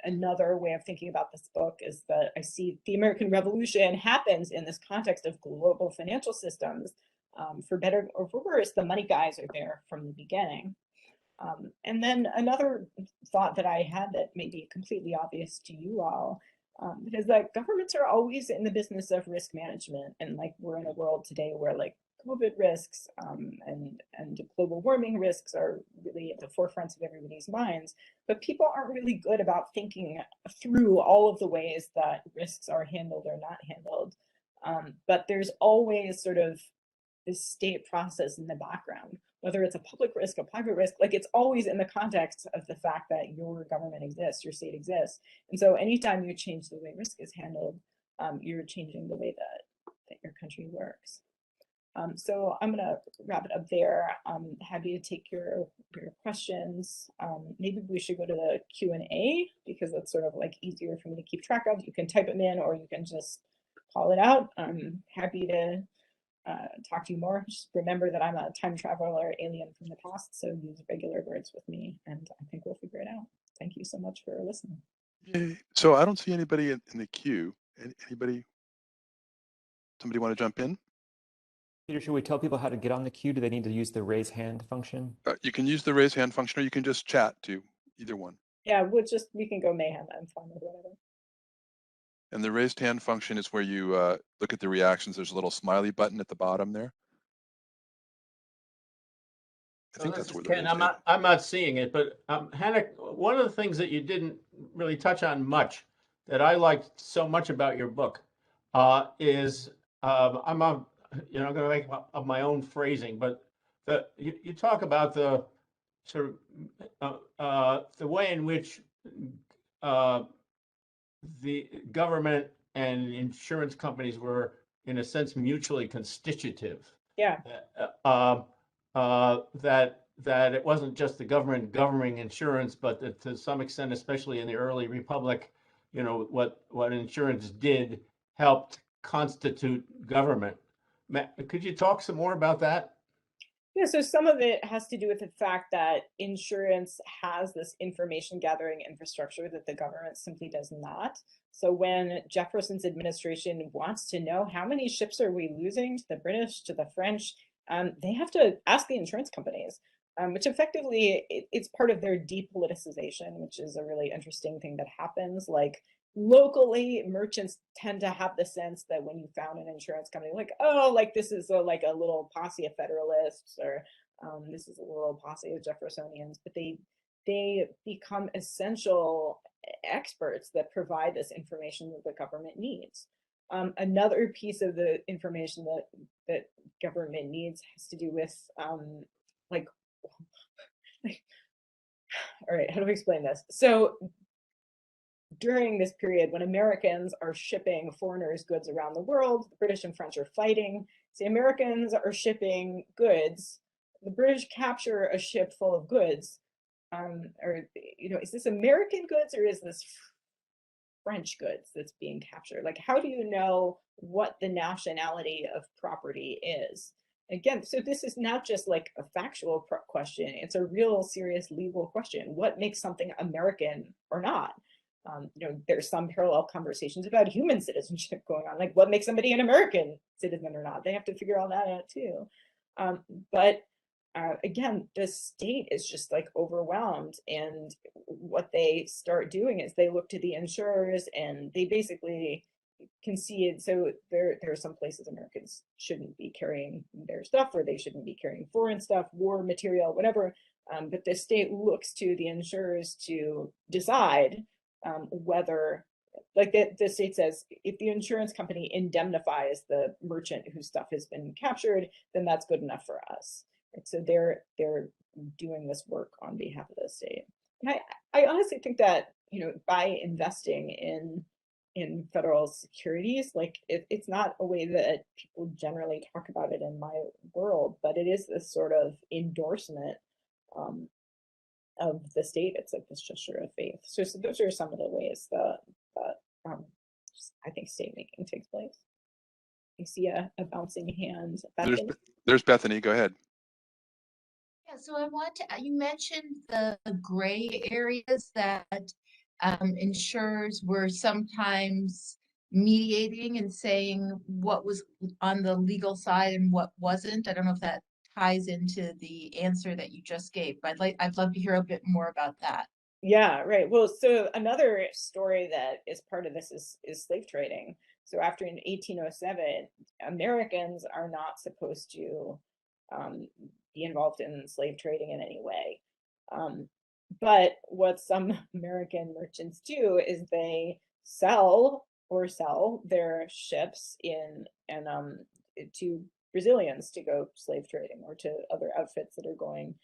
Another way of thinking about this book is that I see the American Revolution happens in this context of global financial systems. For better or for worse, the money guys are there from the beginning. And then another thought that I had that may be completely obvious to you all is that governments are always in the business of risk management. And like we're in a world today where like COVID risks and global warming risks are really at the forefront of everybody's minds, but people aren't really good about thinking through all of the ways that risks are handled or not handled. But there's always sort of this state process in the background, whether it's a public risk, a private risk, like it's always in the context of the fact that your government exists, your state exists. And so anytime you change the way risk is handled, you're changing the way that your country works. So I'm going to wrap it up there. I'm happy to take your questions. Maybe we should go to the Q&A because that's sort of like easier for me to keep track of. You can type them in or you can just call it out. I'm happy to talk to you more. Just remember that I'm a time traveler alien from the past, so use regular words with me and I think we'll figure it out. Thank you so much for listening. Yay. So I don't see anybody in the queue. Anybody? Somebody want to jump in? Peter, should we tell people how to get on the queue? Do they need to use the raise hand function? You can use the raise hand function or you can just chat too, either one. Yeah, we can go mayhem. I'm fine with whatever. And the raised hand function is where you look at the reactions. There's a little smiley button at the bottom there. I think that's where Ken, I'm not seeing it, but Hannah, one of the things that you didn't really touch on much that I liked so much about your book is I'm going to make up my own phrasing, but you talk about the sort of the way in which the government and insurance companies were, in a sense, mutually constitutive. Yeah. That it wasn't just the government governing insurance, but that to some extent, especially in the early republic, what insurance did helped constitute government. Could you talk some more about that? Yeah, so some of it has to do with the fact that insurance has this information gathering infrastructure that the government simply does not. So when Jefferson's administration wants to know how many ships are we losing to the British, to the French, they have to ask the insurance companies, which effectively it's part of their depoliticization, which is a really interesting thing that happens. Like locally, merchants tend to have the sense that when you found an insurance company, like, oh, like this is like a little posse of Federalists, or this is a little posse of Jeffersonians, but they become essential experts that provide this information that the government needs. Another piece of the information that government needs has to do with all right, how do I explain this? So during this period when Americans are shipping foreigners' goods around the world, the British and French are fighting. So Americans are shipping goods. The British capture a ship full of goods. Is this American goods or is this French goods that's being captured? Like, how do you know what the nationality of property is? Again, so this is not just like a factual question. It's a real serious legal question. What makes something American or not? There's some parallel conversations about human citizenship going on. Like, what makes somebody an American citizen or not? They have to figure all that out too. But again, the state is just like overwhelmed, and what they start doing is they look to the insurers and they basically concede. So there are some places Americans shouldn't be carrying their stuff, or they shouldn't be carrying foreign stuff, war material, whatever. But the state looks to the insurers to decide whether, like the state says, if the insurance company indemnifies the merchant whose stuff has been captured, then that's good enough for us. Right? So they're doing this work on behalf of the state. And I honestly think that by investing in in federal securities. Like it's not a way that people generally talk about it in my world, but it is this sort of endorsement of the state. It's like this gesture of faith. So those are some of the ways that I think state making takes place. I see a bouncing hand. There's Bethany. Go ahead. Yeah, so I want to, you mentioned the gray areas that insurers were sometimes mediating and saying what was on the legal side and what wasn't. I don't know if that ties into the answer that you just gave, but I'd love to hear a bit more about that. Yeah, right. Well, so another story that is part of this is slave trading. So after in 1807, Americans are not supposed to be involved in slave trading in any way. But what some American merchants do is they sell their ships to Brazilians to go slave trading, or to other outfits that are going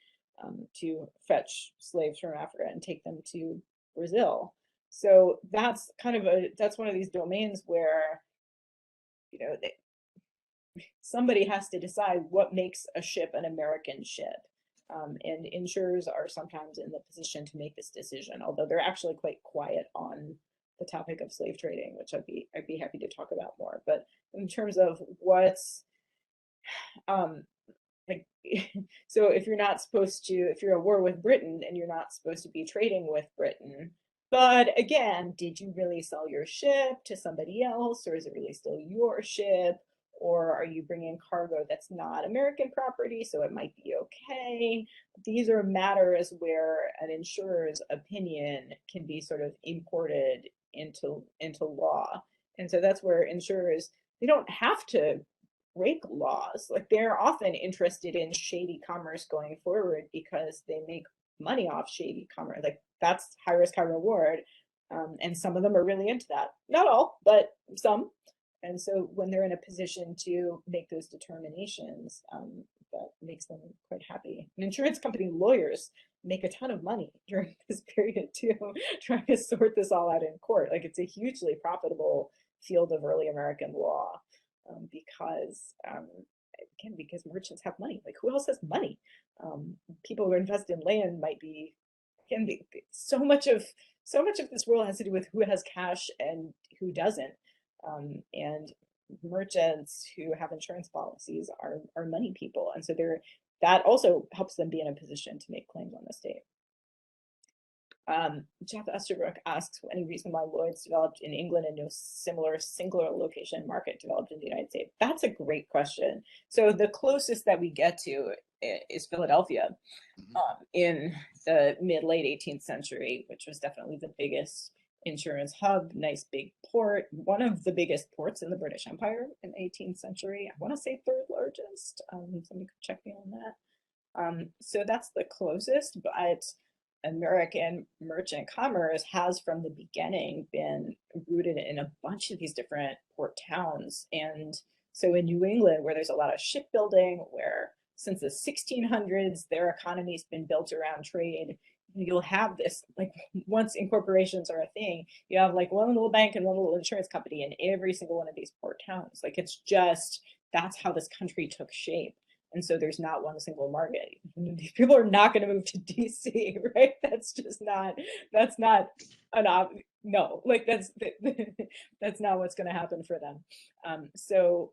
to fetch slaves from Africa and take them to Brazil. So that's that's one of these domains where, you know, somebody has to decide what makes a ship an American ship. And insurers are sometimes in the position to make this decision, although they're actually quite quiet on the topic of slave trading, which I'd be happy to talk about more. But in terms of what's like, so if you're at war with Britain and you're not supposed to be trading with Britain, but again, did you really sell your ship to somebody else, or is it really still your ship? Or are you bringing cargo that's not American property, so it might be okay? These are matters where an insurer's opinion can be sort of imported into law. And so that's where insurers, they don't have to break laws. Like, they're often interested in shady commerce going forward because they make money off shady commerce. Like, that's high risk, high reward. And some of them are really into that. Not all, but some. And so when they're in a position to make those determinations, that makes them quite happy. And insurance company lawyers make a ton of money during this period too, trying to sort this all out in court. Like, it's a hugely profitable field of early American law, because merchants have money. Like, who else has money? People who invest in land can be so much of this world has to do with who has cash and who doesn't. And merchants who have insurance policies are money people, and so that also helps them be in a position to make claims on the state. Jeff Estabrook asks, any reason why Lloyd's developed in England and no similar singular location market developed in the United States? That's a great question. So the closest that we get to is Philadelphia, in the mid-late 18th century, which was definitely the biggest insurance hub, nice big port, one of the biggest ports in the British Empire in the 18th century. I want to say third largest. Somebody could check me on that. So that's the closest, but American merchant commerce has from the beginning been rooted in a bunch of these different port towns. And so in New England, where there's a lot of shipbuilding, where since the 1600s, their economy's been built around trade, you'll have this, like, once incorporations are a thing, you have like one little bank and one little insurance company in every single one of these port towns. Like, it's just, that's how this country took shape. And so there's not one single market. People are not going to move to DC, right? That's not what's going to happen for them. So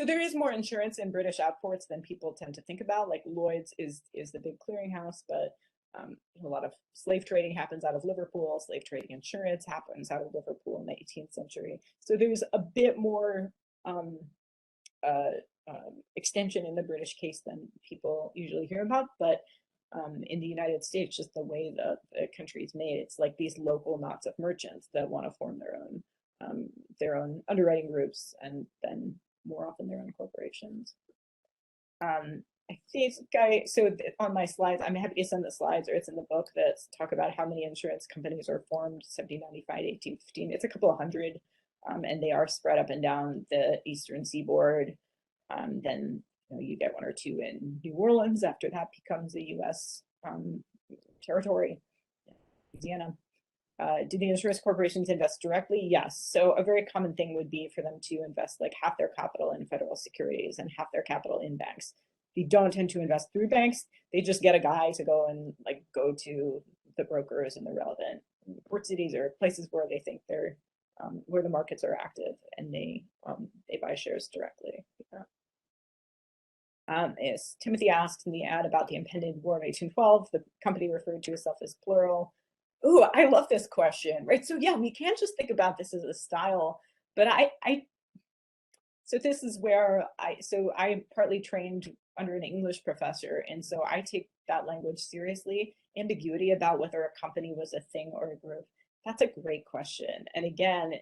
there is more insurance in British outports than people tend to think about. Like, Lloyd's is the big clearinghouse, but a lot of slave trading happens out of Liverpool. Slave trading insurance happens out of Liverpool in the 18th century. So there's a bit more extension in the British case than people usually hear about. But in the United States, just the way the country is made, it's like these local knots of merchants that want to form their own underwriting groups, and then more often their own corporations. I think, so on my slides, I'm happy to send the slides, or it's in the book, that talk about how many insurance companies are formed 1795 to 1815. It's a couple of hundred, and they are spread up and down the eastern seaboard. Then you get one or two in New Orleans. After that becomes a U.S. territory, Louisiana. Do the insurance corporations invest directly? Yes. So a very common thing would be for them to invest like half their capital in federal securities and half their capital in banks. They don't tend to invest through banks. They just get a guy to go and like go to the brokers in the relevant port cities or places where they think they're where the markets are active, and they buy shares directly. As Timothy asks in the ad about the impending War of 1812, the company referred to itself as Plural. Ooh, I love this question, right? So yeah, we can't just think about this as a style, but so this is where I partly trained under an English professor, and so I take that language seriously. Ambiguity about whether a company was a thing or a group, that's a great question. And again,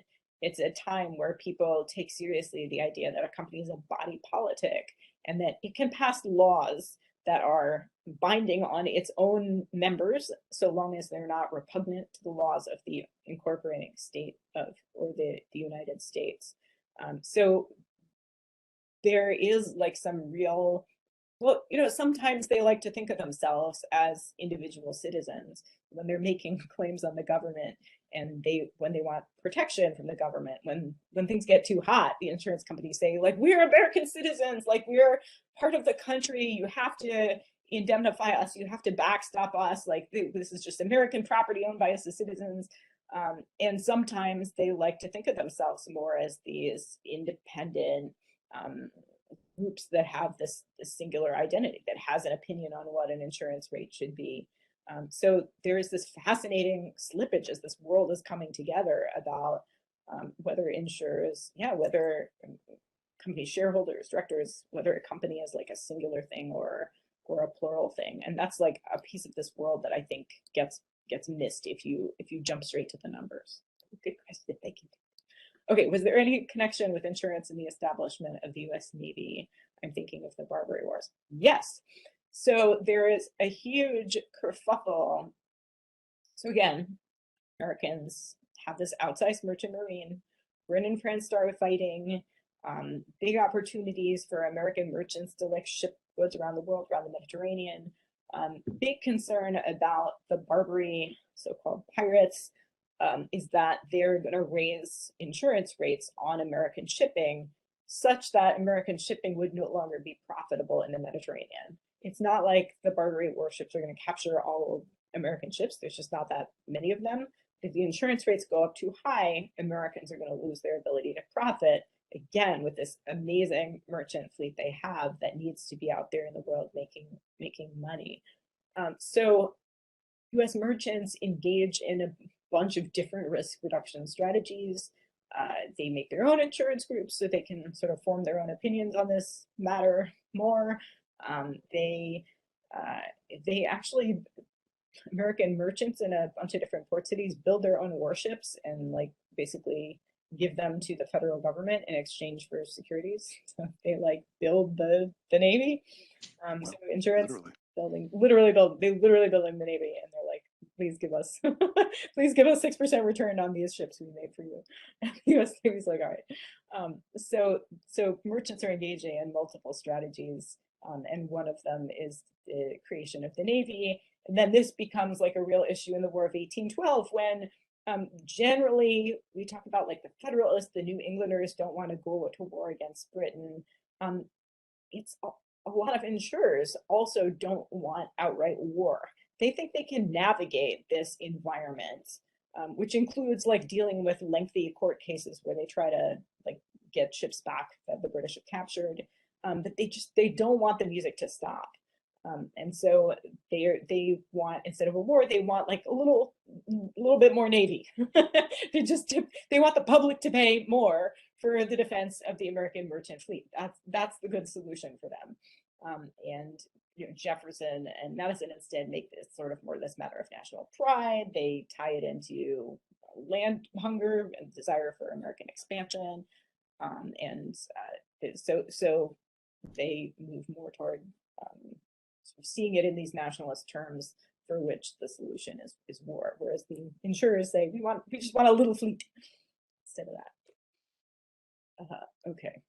it's a time where people take seriously the idea that a company is a body politic and that it can pass laws that are binding on its own members, so long as they're not repugnant to the laws of the incorporating state of, or the United States. So there is like some real, well, you know, sometimes they like to think of themselves as individual citizens when they're making claims on the government, and when they want protection from the government, when things get too hot, the insurance companies say, like, we're American citizens, like we're part of the country, you have to indemnify us, you have to backstop us, like this is just American property owned by us as citizens. And sometimes they like to think of themselves more as these independent groups that have this singular identity, that has an opinion on what an insurance rate should be. So there is this fascinating slippage as this world is coming together about whether insurers, whether company shareholders, directors, whether a company is like a singular thing or a plural thing. And that's like a piece of this world that I think gets missed if you jump straight to the numbers. Good question, thank you. Okay, was there any connection with insurance in the establishment of the US Navy? I'm thinking of the Barbary Wars. Yes. So there is a huge kerfuffle. So again, Americans have this outsized merchant marine. Britain and France started fighting. Big opportunities for American merchants to like ship goods around the world, around the Mediterranean. Big concern about the Barbary so-called pirates is that they're going to raise insurance rates on American shipping such that American shipping would no longer be profitable in the Mediterranean. It's not like the Barbary warships are going to capture all of American ships. There's just not that many of them. If the insurance rates go up too high, Americans are going to lose their ability to profit, again, with this amazing merchant fleet they have that needs to be out there in the world making money. So US merchants engage in a bunch of different risk reduction strategies. They make their own insurance groups so they can sort of form their own opinions on this matter more. They actually, American merchants in a bunch of different port cities build their own warships and like basically give them to the federal government in exchange for securities. So they like build the Navy. So insurance literally building the Navy, and they're like, please give us 6% return on these ships we made for you. And the US Navy's like, all right. So merchants are engaging in multiple strategies, and one of them is the creation of the Navy. And then this becomes like a real issue in the War of 1812 when generally we talk about like the Federalists, the New Englanders don't want to go to war against Britain. It's a lot of insurers also don't want outright war. They think they can navigate this environment, which includes like dealing with lengthy court cases where they try to like get ships back that the British have captured, but they don't want the music to stop. And so they want, instead of a war, they want like a little bit more Navy. They want the public to pay more for the defense of the American merchant fleet. That's the good solution for them. And you know, Jefferson and Madison instead make this sort of more this matter of national pride. They tie it into land hunger and desire for American expansion, and so they move more toward sort of seeing it in these nationalist terms, for which the solution is war, whereas the insurers say we just want a little fleet instead of that. Okay.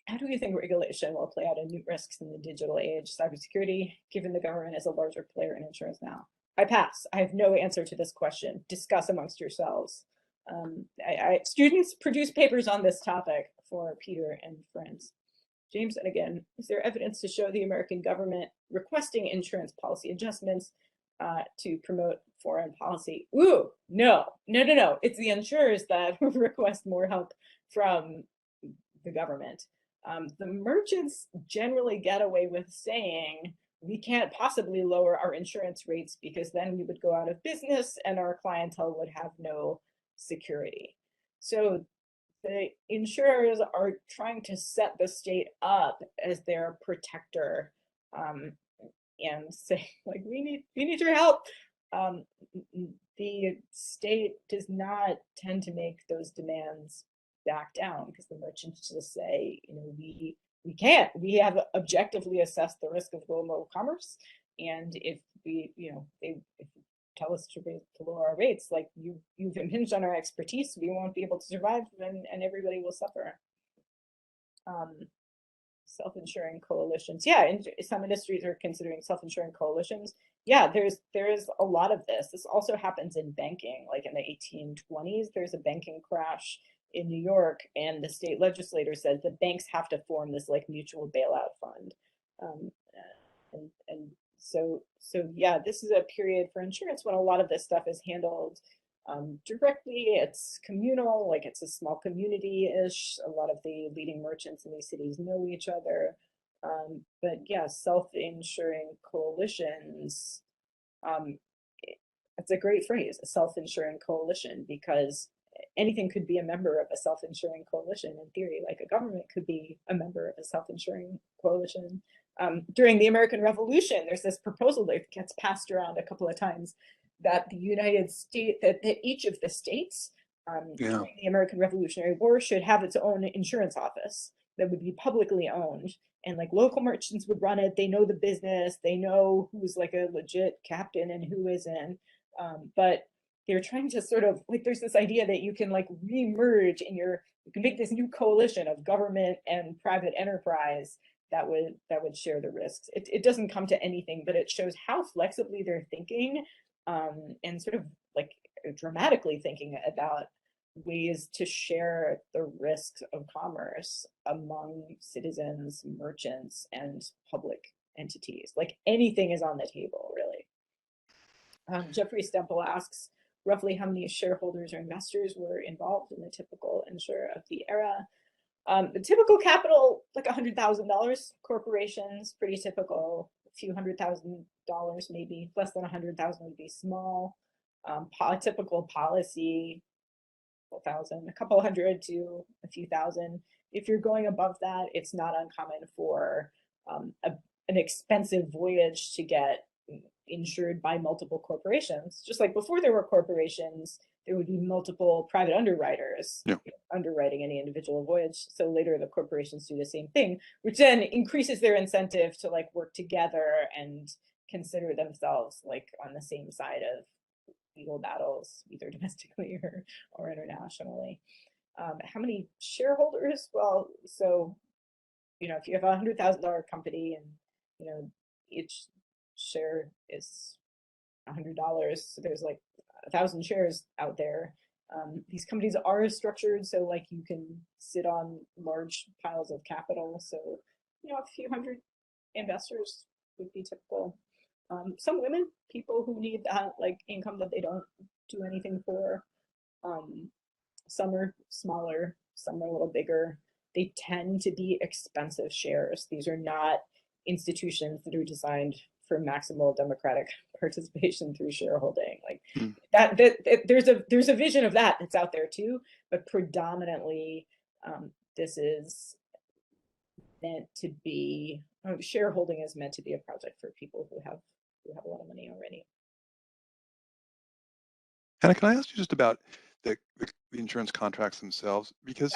How do you think regulation will play out in new risks in the digital age, cybersecurity, given the government is a larger player in insurance now? I pass. I have no answer to this question. Discuss amongst yourselves. Students produce papers on this topic for Peter and friends. James, and again, is there evidence to show the American government requesting insurance policy adjustments to promote foreign policy? Ooh, no. It's the insurers that request more help from the government. The merchants generally get away with saying, we can't possibly lower our insurance rates because then we would go out of business and our clientele would have no security. So the insurers are trying to set the state up as their protector, and say, like, we need your help. The state does not tend to make those demands back down because the merchants just say, we can't. We have objectively assessed the risk of global commerce, and if we, if you tell us to lower our rates, like you've impinged on our expertise, we won't be able to survive, and everybody will suffer. Self-insuring coalitions. Yeah, and some industries are considering self-insuring coalitions. Yeah, there's a lot of this. This also happens in banking. Like in the 1820s, there's a banking crash in New York, and the state legislator said the banks have to form this like mutual bailout fund. And so yeah, this is a period for insurance when a lot of this stuff is handled directly. It's communal, like it's a small community-ish. A lot of the leading merchants in these cities know each other. But yeah, self-insuring coalitions, it's a great phrase, a self-insuring coalition, because anything could be a member of a self-insuring coalition in theory. Like a government could be a member of a self-insuring coalition. During the American Revolution, there's this proposal that gets passed around a couple of times that the United States, that each of the states during the American Revolutionary War should have its own insurance office that would be publicly owned, and like local merchants would run it. They know the business, they know who's like a legit captain and who isn't. But they're trying to sort of like, there's this idea that you can like re-merge in you can make this new coalition of government and private enterprise that would share the risks. It doesn't come to anything, but it shows how flexibly they're thinking, and sort of like dramatically thinking about ways to share the risks of commerce among citizens, merchants, and public entities. Like anything is on the table, really. Jeffrey Stemple asks, roughly how many shareholders or investors were involved in the typical insurer of the era? The typical capital, like $100,000. Corporations, pretty typical, a few $100,000 maybe. Less than 100,000 would be small. Typical policy, a couple hundred to a few thousand. If you're going above that, it's not uncommon for an expensive voyage to get insured by multiple corporations. Just like before there were corporations, there would be multiple private underwriters underwriting any individual voyage. So later the corporations do the same thing, which then increases their incentive to like work together and consider themselves like on the same side of legal battles, either domestically or internationally. How many shareholders? Well, so, if you have a $100,000 company and, each share is $100, so there's like 1,000 shares out there. These companies are structured so like you can sit on large piles of capital. So, a few hundred investors would be typical. Some women, people who need that like income that they don't do anything for. Some are smaller, some are a little bigger. They tend to be expensive shares. These are not institutions that are designed for maximal democratic participation through shareholding. Like there's a vision of that that's out there too, but predominantly this is meant to be, shareholding is meant to be a project for people who have a lot of money already. Hannah, can I ask you just about the insurance contracts themselves? Because,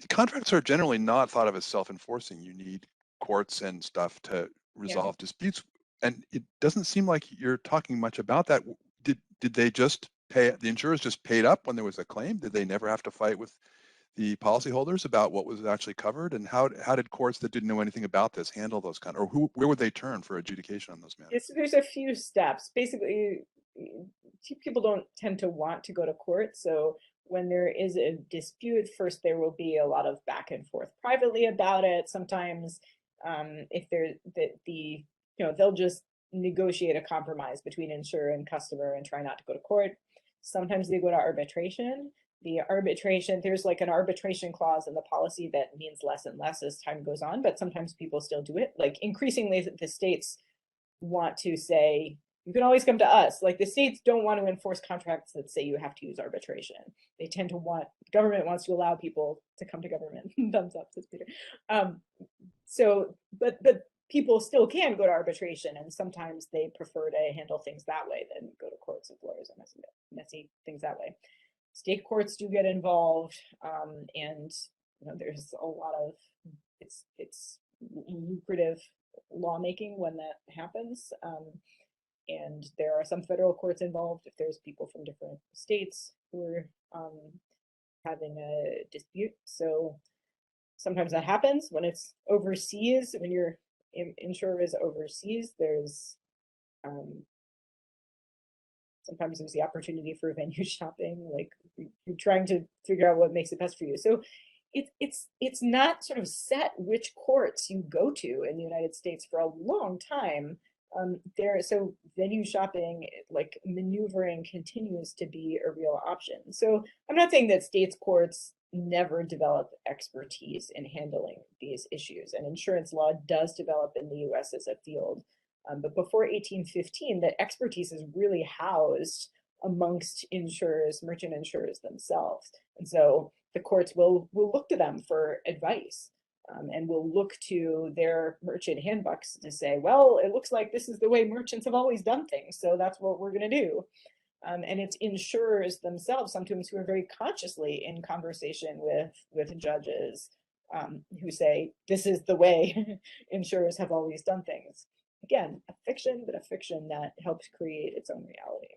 contracts are generally not thought of as self-enforcing. You need courts and stuff to resolve disputes. And it doesn't seem like you're talking much about that. Did they just pay, the insurers just paid up when there was a claim? Did they never have to fight with the policyholders about what was actually covered, and how did courts that didn't know anything about this handle those or where would they turn for adjudication on those matters? There's a few steps. Basically, people don't tend to want to go to court. So when there is a dispute, first there will be a lot of back and forth privately about it. Sometimes if they'll just negotiate a compromise between insurer and customer and try not to go to court. Sometimes they go to arbitration. The arbitration, there's like an arbitration clause in the policy that means less and less as time goes on, but sometimes people still do it. Like increasingly the states want to say, you can always come to us. Like the states don't want to enforce contracts that say you have to use arbitration. They tend to government wants to allow people to come to government. Thumbs up, says Peter. But people still can go to arbitration, and sometimes they prefer to handle things that way than go to courts with lawyers and messy things that way. State courts do get involved, and there's a lot of it's lucrative lawmaking when that happens. And there are some federal courts involved if there's people from different states who are having a dispute. So sometimes that happens when it's overseas. When your insurer is overseas, there's sometimes there's the opportunity for venue shopping. Like you're trying to figure out what makes it best for you. So it's not sort of set which courts you go to in the United States for a long time. So venue shopping, like maneuvering, continues to be a real option. So I'm not saying that states courts never develop expertise in handling these issues, and insurance law does develop in the US as a field. But before 1815, that expertise is really housed amongst insurers, merchant insurers themselves. And so the courts will look to them for advice. And will look to their merchant handbooks to say, well, it looks like this is the way merchants have always done things, so that's what we're going to do. And it's insurers themselves sometimes who are very consciously in conversation with judges who say, this is the way insurers have always done things. Again, a fiction, but a fiction that helps create its own reality.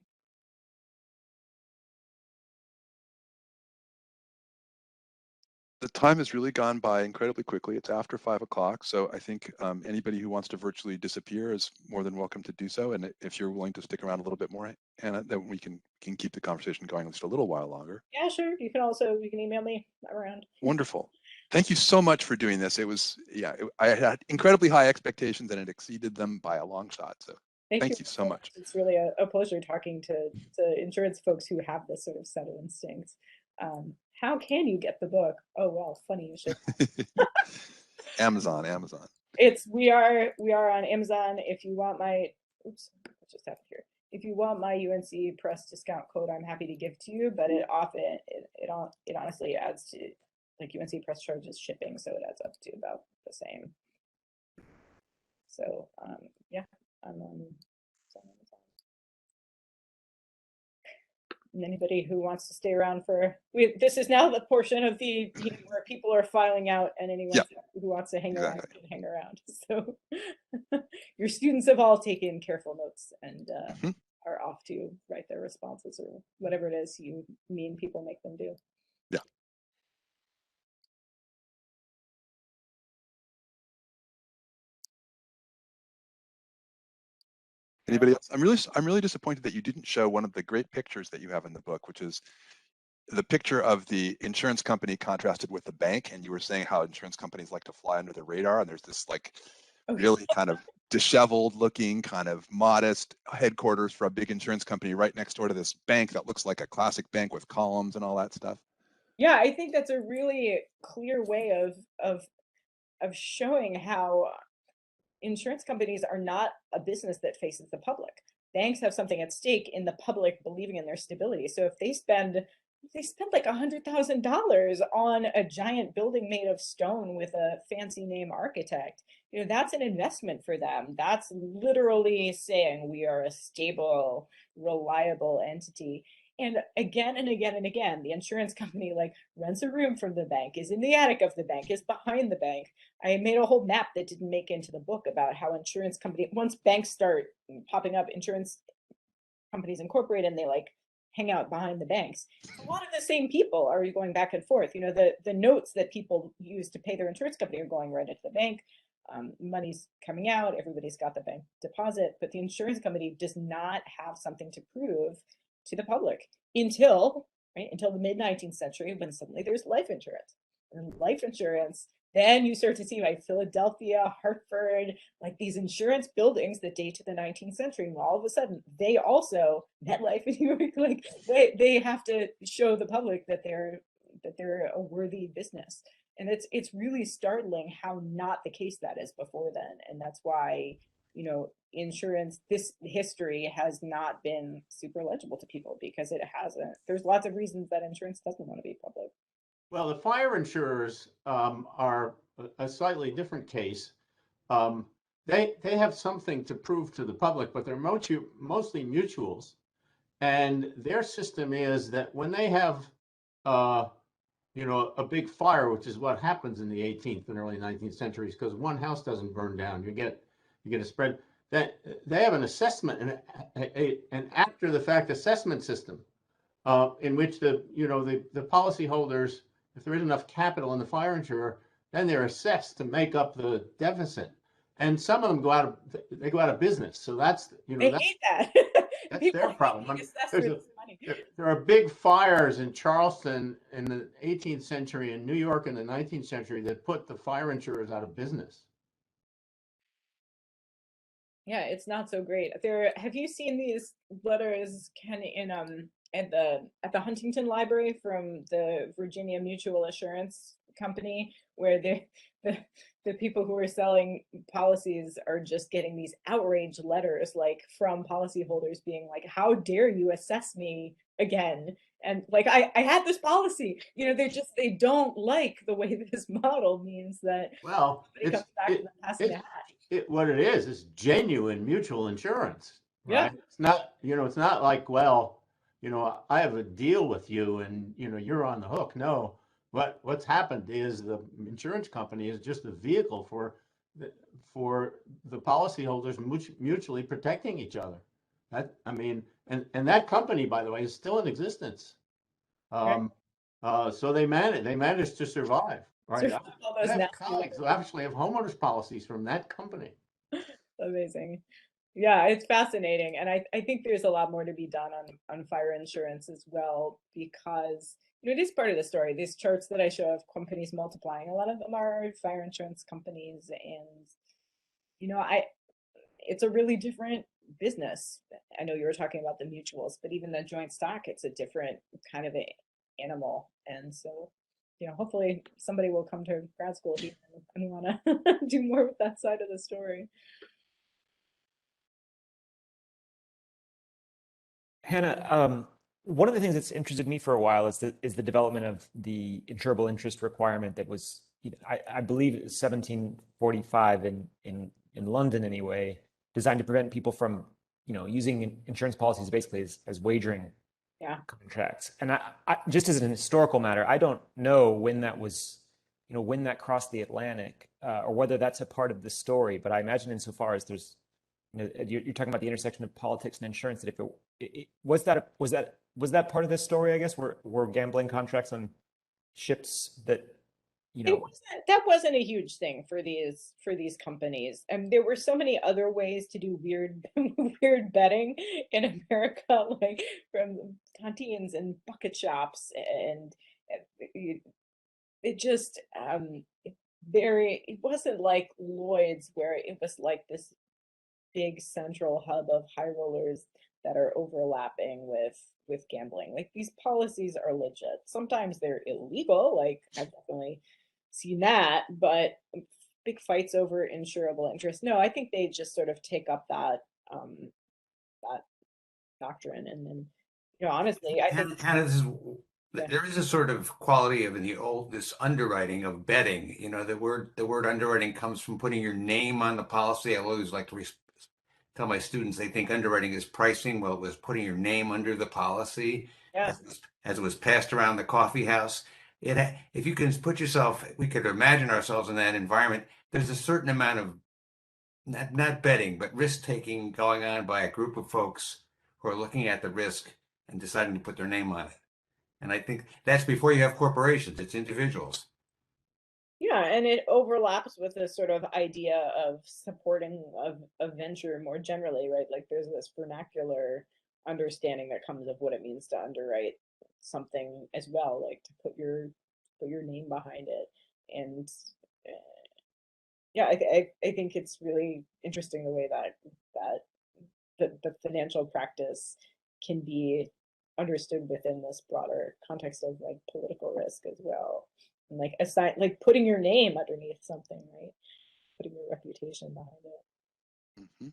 The time has really gone by incredibly quickly. It's after 5 o'clock, so I think anybody who wants to virtually disappear is more than welcome to do so. And if you're willing to stick around a little bit more, Anna, then we can keep the conversation going just a little while longer. Yeah, sure. You can email me around. Wonderful. Thank you so much for doing this. It was, I had incredibly high expectations and it exceeded them by a long shot. So thank you so much. It's really a pleasure talking to insurance folks who have this sort of set of instincts. How can you get the book? Oh, well, funny you should. Amazon. We are on Amazon. If you want my, oops, what just happened here? If you want my UNC Press discount code, I'm happy to give to you, but it honestly adds to, like, UNC Press charges shipping, so it adds up to about the same. So yeah, I'm on Amazon. And anybody who wants to stay around this is now the portion of the meeting where people are filing out, and anyone who wants to hang around can hang around. So your students have all taken careful notes and are off to write their responses or whatever it is you mean people make them do. Yeah. Anybody else? I'm really disappointed that you didn't show one of the great pictures that you have in the book, which is the picture of the insurance company contrasted with the bank. And you were saying how insurance companies like to fly under the radar, and there's this like really kind of disheveled looking, kind of modest headquarters for a big insurance company right next door to this bank that looks like a classic bank with columns and all that stuff. Yeah, I think that's a really clear way of showing how insurance companies are not a business that faces the public. Banks have something at stake in the public believing in their stability. So if they spend like $100,000 on a giant building made of stone with a fancy name architect, that's an investment for them. That's literally saying we are a stable, reliable entity. And again and again and again, the insurance company like rents a room from the bank, is in the attic of the bank, is behind the bank. I made a whole map that didn't make into the book about how insurance company, once banks start popping up, insurance companies incorporate, and they like hang out behind the banks. A lot of the same people are going back and forth. You know, the notes that people use to pay their insurance company are going right into the bank. Money's coming out, everybody's got the bank deposit, but the insurance company does not have something to prove to the public until the mid-19th century, when suddenly there's life insurance. And life insurance, then you start to see like Philadelphia, Hartford, like these insurance buildings that date to the 19th century. And all of a sudden, they also, MetLife in New York, like they have to show the public that they're a worthy business. And it's really startling how not the case that is before then. And that's why, you know, insurance, this history has not been super legible to people, because it hasn't. There's lots of reasons that insurance doesn't want to be public. Well, the fire insurers are a slightly different case. They have something to prove to the public, but they're mostly mutuals. And their system is that when they have, you know, a big fire, which is what happens in the 18th and early 19th centuries, because one house doesn't burn down, you get a spread. That they have an assessment, an after the fact assessment system, in which the policyholders, if there is enough capital in the fire insurer, then they're assessed to make up the deficit. And some of them go out of business. So that's, you know, They hate that. that's their problem. There are big fires in Charleston in the 18th century and New York in the 19th century that put the fire insurers out of business. Yeah, it's not so great. Have you seen these letters, Ken, in at the Huntington Library from the Virginia Mutual Assurance Company, where the people who are selling policies are just getting these outrage letters, like from policyholders being like, how dare you assess me again? And like, I had this policy, you know, they don't like the way this model means that, well, what it is genuine mutual insurance, right? Yeah. It's not, you know, it's not like, well, you know, I have a deal with you and, you know, you're on the hook. No, what's happened is the insurance company is just a vehicle for the policyholders mutually protecting each other. I mean, and that company, by the way, is still in existence. So they managed to survive, right? I have colleagues who actually have homeowners policies from that company. Amazing. Yeah, it's fascinating. And I think there's a lot more to be done on fire insurance as well, because, you know, it is part of the story. These charts that I show of companies multiplying, a lot of them are fire insurance companies. And, you know, it's a really different business. I know you were talking about the mutuals, but even the joint stock, it's a different kind of animal. And so, you know, hopefully somebody will come to grad school here and want to do more with that side of the story. Hannah, one of the things that's interested me for a while is the development of the insurable interest requirement that was, you know, I believe it was 1745 in London anyway, designed to prevent people from, you know, using insurance policies basically as wagering contracts. And I just as an historical matter, I don't know when that was, you know, when that crossed the Atlantic, or whether that's a part of the story. But I imagine insofar as there's, you know, you're talking about the intersection of politics and insurance, that if was that part of this story, I guess, were gambling contracts on ships that, you know, that wasn't a huge thing for these companies. And there were so many other ways to do weird betting in America, like from tontines and bucket shops, and it just it wasn't like Lloyd's, where it was like this big central hub of high rollers that are overlapping with gambling. Like, these policies are legit. Sometimes they're illegal, like I've definitely seen that, but big fights over insurable interest. No, I think they just sort of take up that that doctrine. And then, you know, honestly, I think there is a sort of quality of this underwriting of betting. You know, the word underwriting comes from putting your name on the policy. I always like to tell my students, they think underwriting is pricing. Well, it was putting your name under the policy, as it was passed around the coffee house. If you can put yourself, we could imagine ourselves in that environment. There's a certain amount of not betting, but risk taking going on by a group of folks who are looking at the risk and deciding to put their name on it. And I think that's before you have corporations, it's individuals. Yeah, and it overlaps with this sort of idea of supporting a venture more generally, right? Like there's this vernacular understanding that comes of what it means to underwrite something as well, like to put your name behind it. And yeah, I think it's really interesting the way that the financial practice can be understood within this broader context of like political risk as well. And like assign, like putting your name underneath something, right? Putting your reputation behind it. Mm-hmm.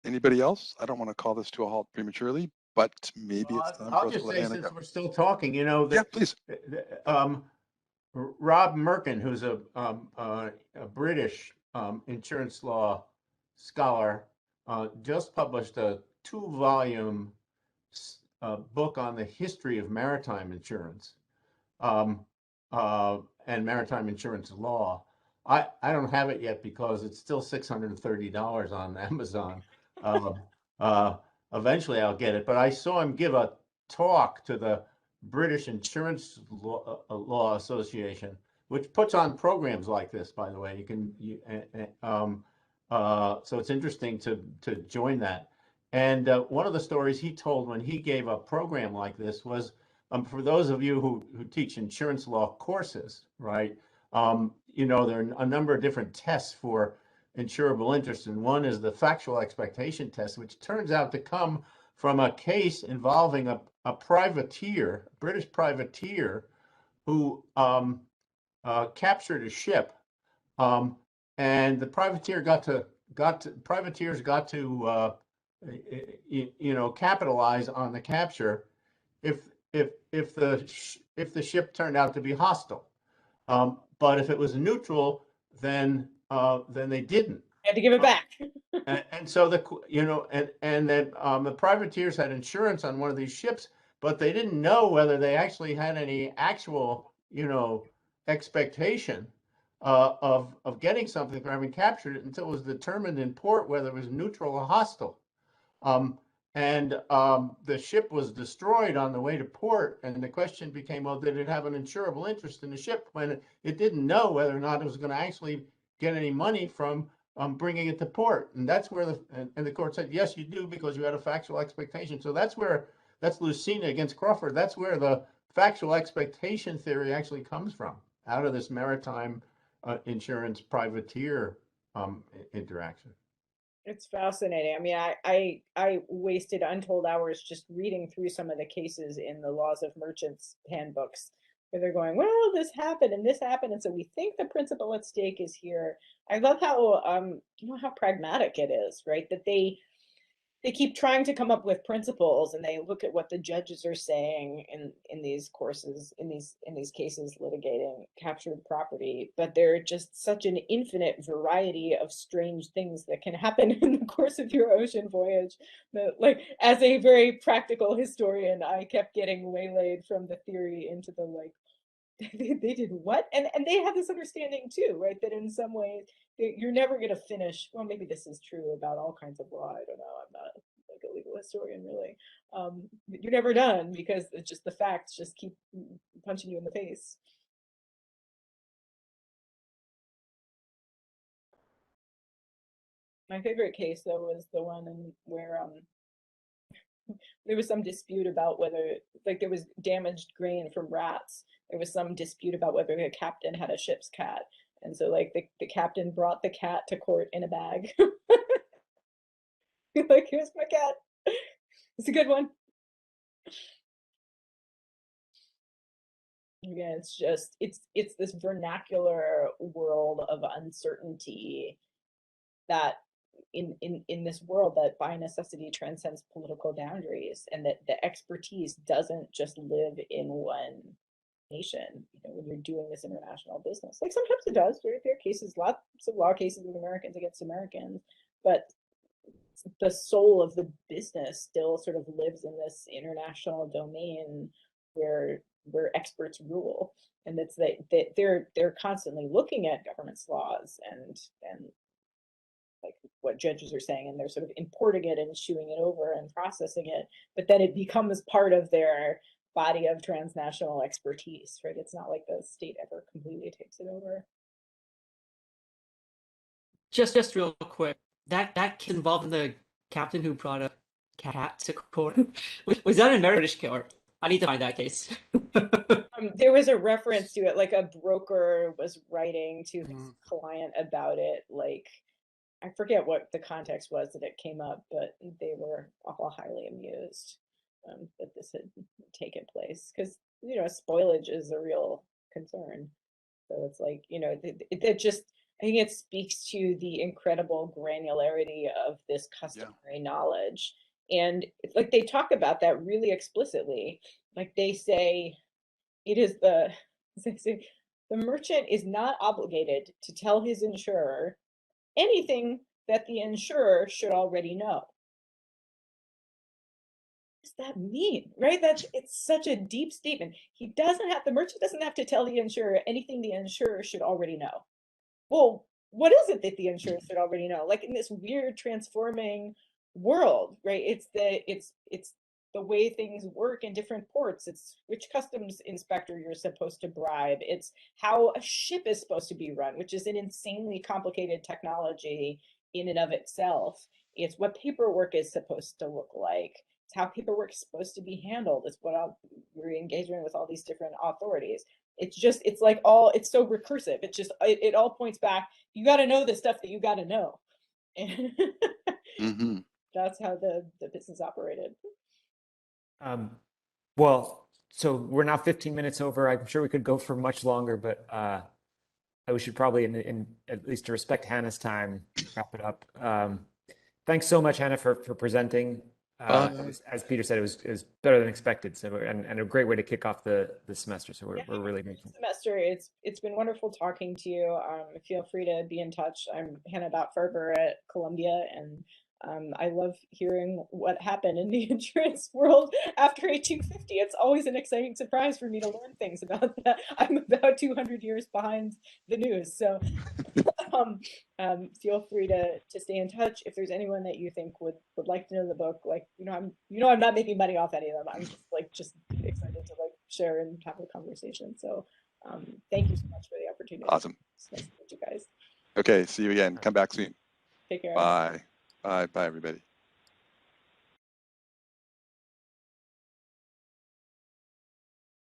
Anybody else? I don't want to call this to a halt prematurely, but maybe it's time for I'll us to just let say, Hannah since go. we're still talking, you know, Yeah, please. Rob Merkin, who's a British insurance law scholar, just published a 2-volume book on the history of maritime insurance and maritime insurance law. I don't have it yet because it's still $630 on Amazon. Eventually I'll get it, but I saw him give a talk to the British Insurance Law Association, which puts on programs like this, by the way. So it's interesting to join that. And one of the stories he told when he gave a program like this was, for those of you who teach insurance law courses, right? You know, there are a number of different tests for insurable interest, and one is the factual expectation test, which turns out to come from a case involving a privateer, a British privateer, who captured a ship, and the privateer privateers got to you know, capitalize on the capture if the ship turned out to be hostile. But if it was neutral, then they didn't. You had to give it back. And so the privateers had insurance on one of these ships, but they didn't know whether they actually had any actual, you know, expectation of getting something for having captured it until it was determined in port whether it was neutral or hostile. The ship was destroyed on the way to port, and the question became, well, did it have an insurable interest in the ship when it didn't know whether or not it was going to actually get any money from bringing it to port? And that's where the court said, yes, you do, because you had a factual expectation. So that's Lucina against Crawford. That's where the factual expectation theory actually comes from, out of this maritime insurance privateer interaction. It's fascinating. I mean, I wasted untold hours just reading through some of the cases in the Laws of Merchants handbooks, where they're going, well, this happened and this happened, and so we think the principle at stake is here. I love how you know, how pragmatic it is, right? That they keep trying to come up with principles, and they look at what the judges are saying in these courses, in these cases litigating captured property. But there are just such an infinite variety of strange things that can happen in the course of your ocean voyage that, like, as a very practical historian, I kept getting waylaid from the theory into the, like, they did what? And they have this understanding too, right? That in some ways you're never going to finish. Well, maybe this is true about all kinds of law. I don't know. I'm not like a legal historian, really. You're never done, because it's just the facts just keep punching you in the face. My favorite case, though, was the one where there was some dispute about whether, like, there was damaged grain from rats. There was some dispute about whether the captain had a ship's cat. And so, like, the captain brought the cat to court in a bag. Like, here's my cat. It's a good one. Yeah, it's just, it's this vernacular world of uncertainty that in this world that by necessity transcends political boundaries, and that the expertise doesn't just live in one nation. You know, when you're doing this international business, like, sometimes it does. There are cases, lots of law cases with Americans against Americans, but the soul of the business still sort of lives in this international domain where experts rule. And it's that they're constantly looking at government's laws and what judges are saying, and they're sort of importing it and chewing it over and processing it, but then it becomes part of their body of transnational expertise, right? It's not like the state ever completely takes it over. Just real quick, that kid involved in the captain who brought a cat to court, was that in British court? I need to find that case. There was a reference to it, like a broker was writing to his client about it. Like, I forget what the context was that it came up, but they were all highly amused that this had taken place, because, you know, spoilage is a real concern. So it's like, you know, it just, I think it speaks to the incredible granularity of this customary knowledge. And like they talk about that really explicitly. Like they say, it is the merchant is not obligated to tell his insurer anything that the insurer should already know. What does that mean, right? It's such a deep statement. The merchant doesn't have to tell the insurer anything the insurer should already know. Well, what is it that the insurer should already know? Like in this weird transforming world, right? It's the way things work in different ports. It's which customs inspector you're supposed to bribe. It's how a ship is supposed to be run, which is an insanely complicated technology in and of itself. It's what paperwork is supposed to look like. It's how paperwork is supposed to be handled. It's what you're engaging with all these different authorities. It's like it's so recursive. It all points back. You got to know the stuff that you got to know. And that's how the business operated. Well, so we're now 15 minutes over. I'm sure we could go for much longer, but we should probably, in at least to respect Hannah's time, wrap it up. Thanks so much, Hannah, for presenting. As Peter said, it was better than expected. So and a great way to kick off the semester. So we're really making semester. It's been wonderful talking to you. Feel free to be in touch. I'm Hannah Farber at Columbia, and I love hearing what happened in the insurance world after 1850. It's always an exciting surprise for me to learn things about that. I'm about 200 years behind the news. So feel free to stay in touch. If there's anyone that you think would like to know the book, like, I'm not making money off any of them. I'm just excited to share and have a conversation. So thank you so much for the opportunity. Awesome. It's nice to meet you guys. Okay, see you again. Come back soon. Take care. Bye. Bye, everybody.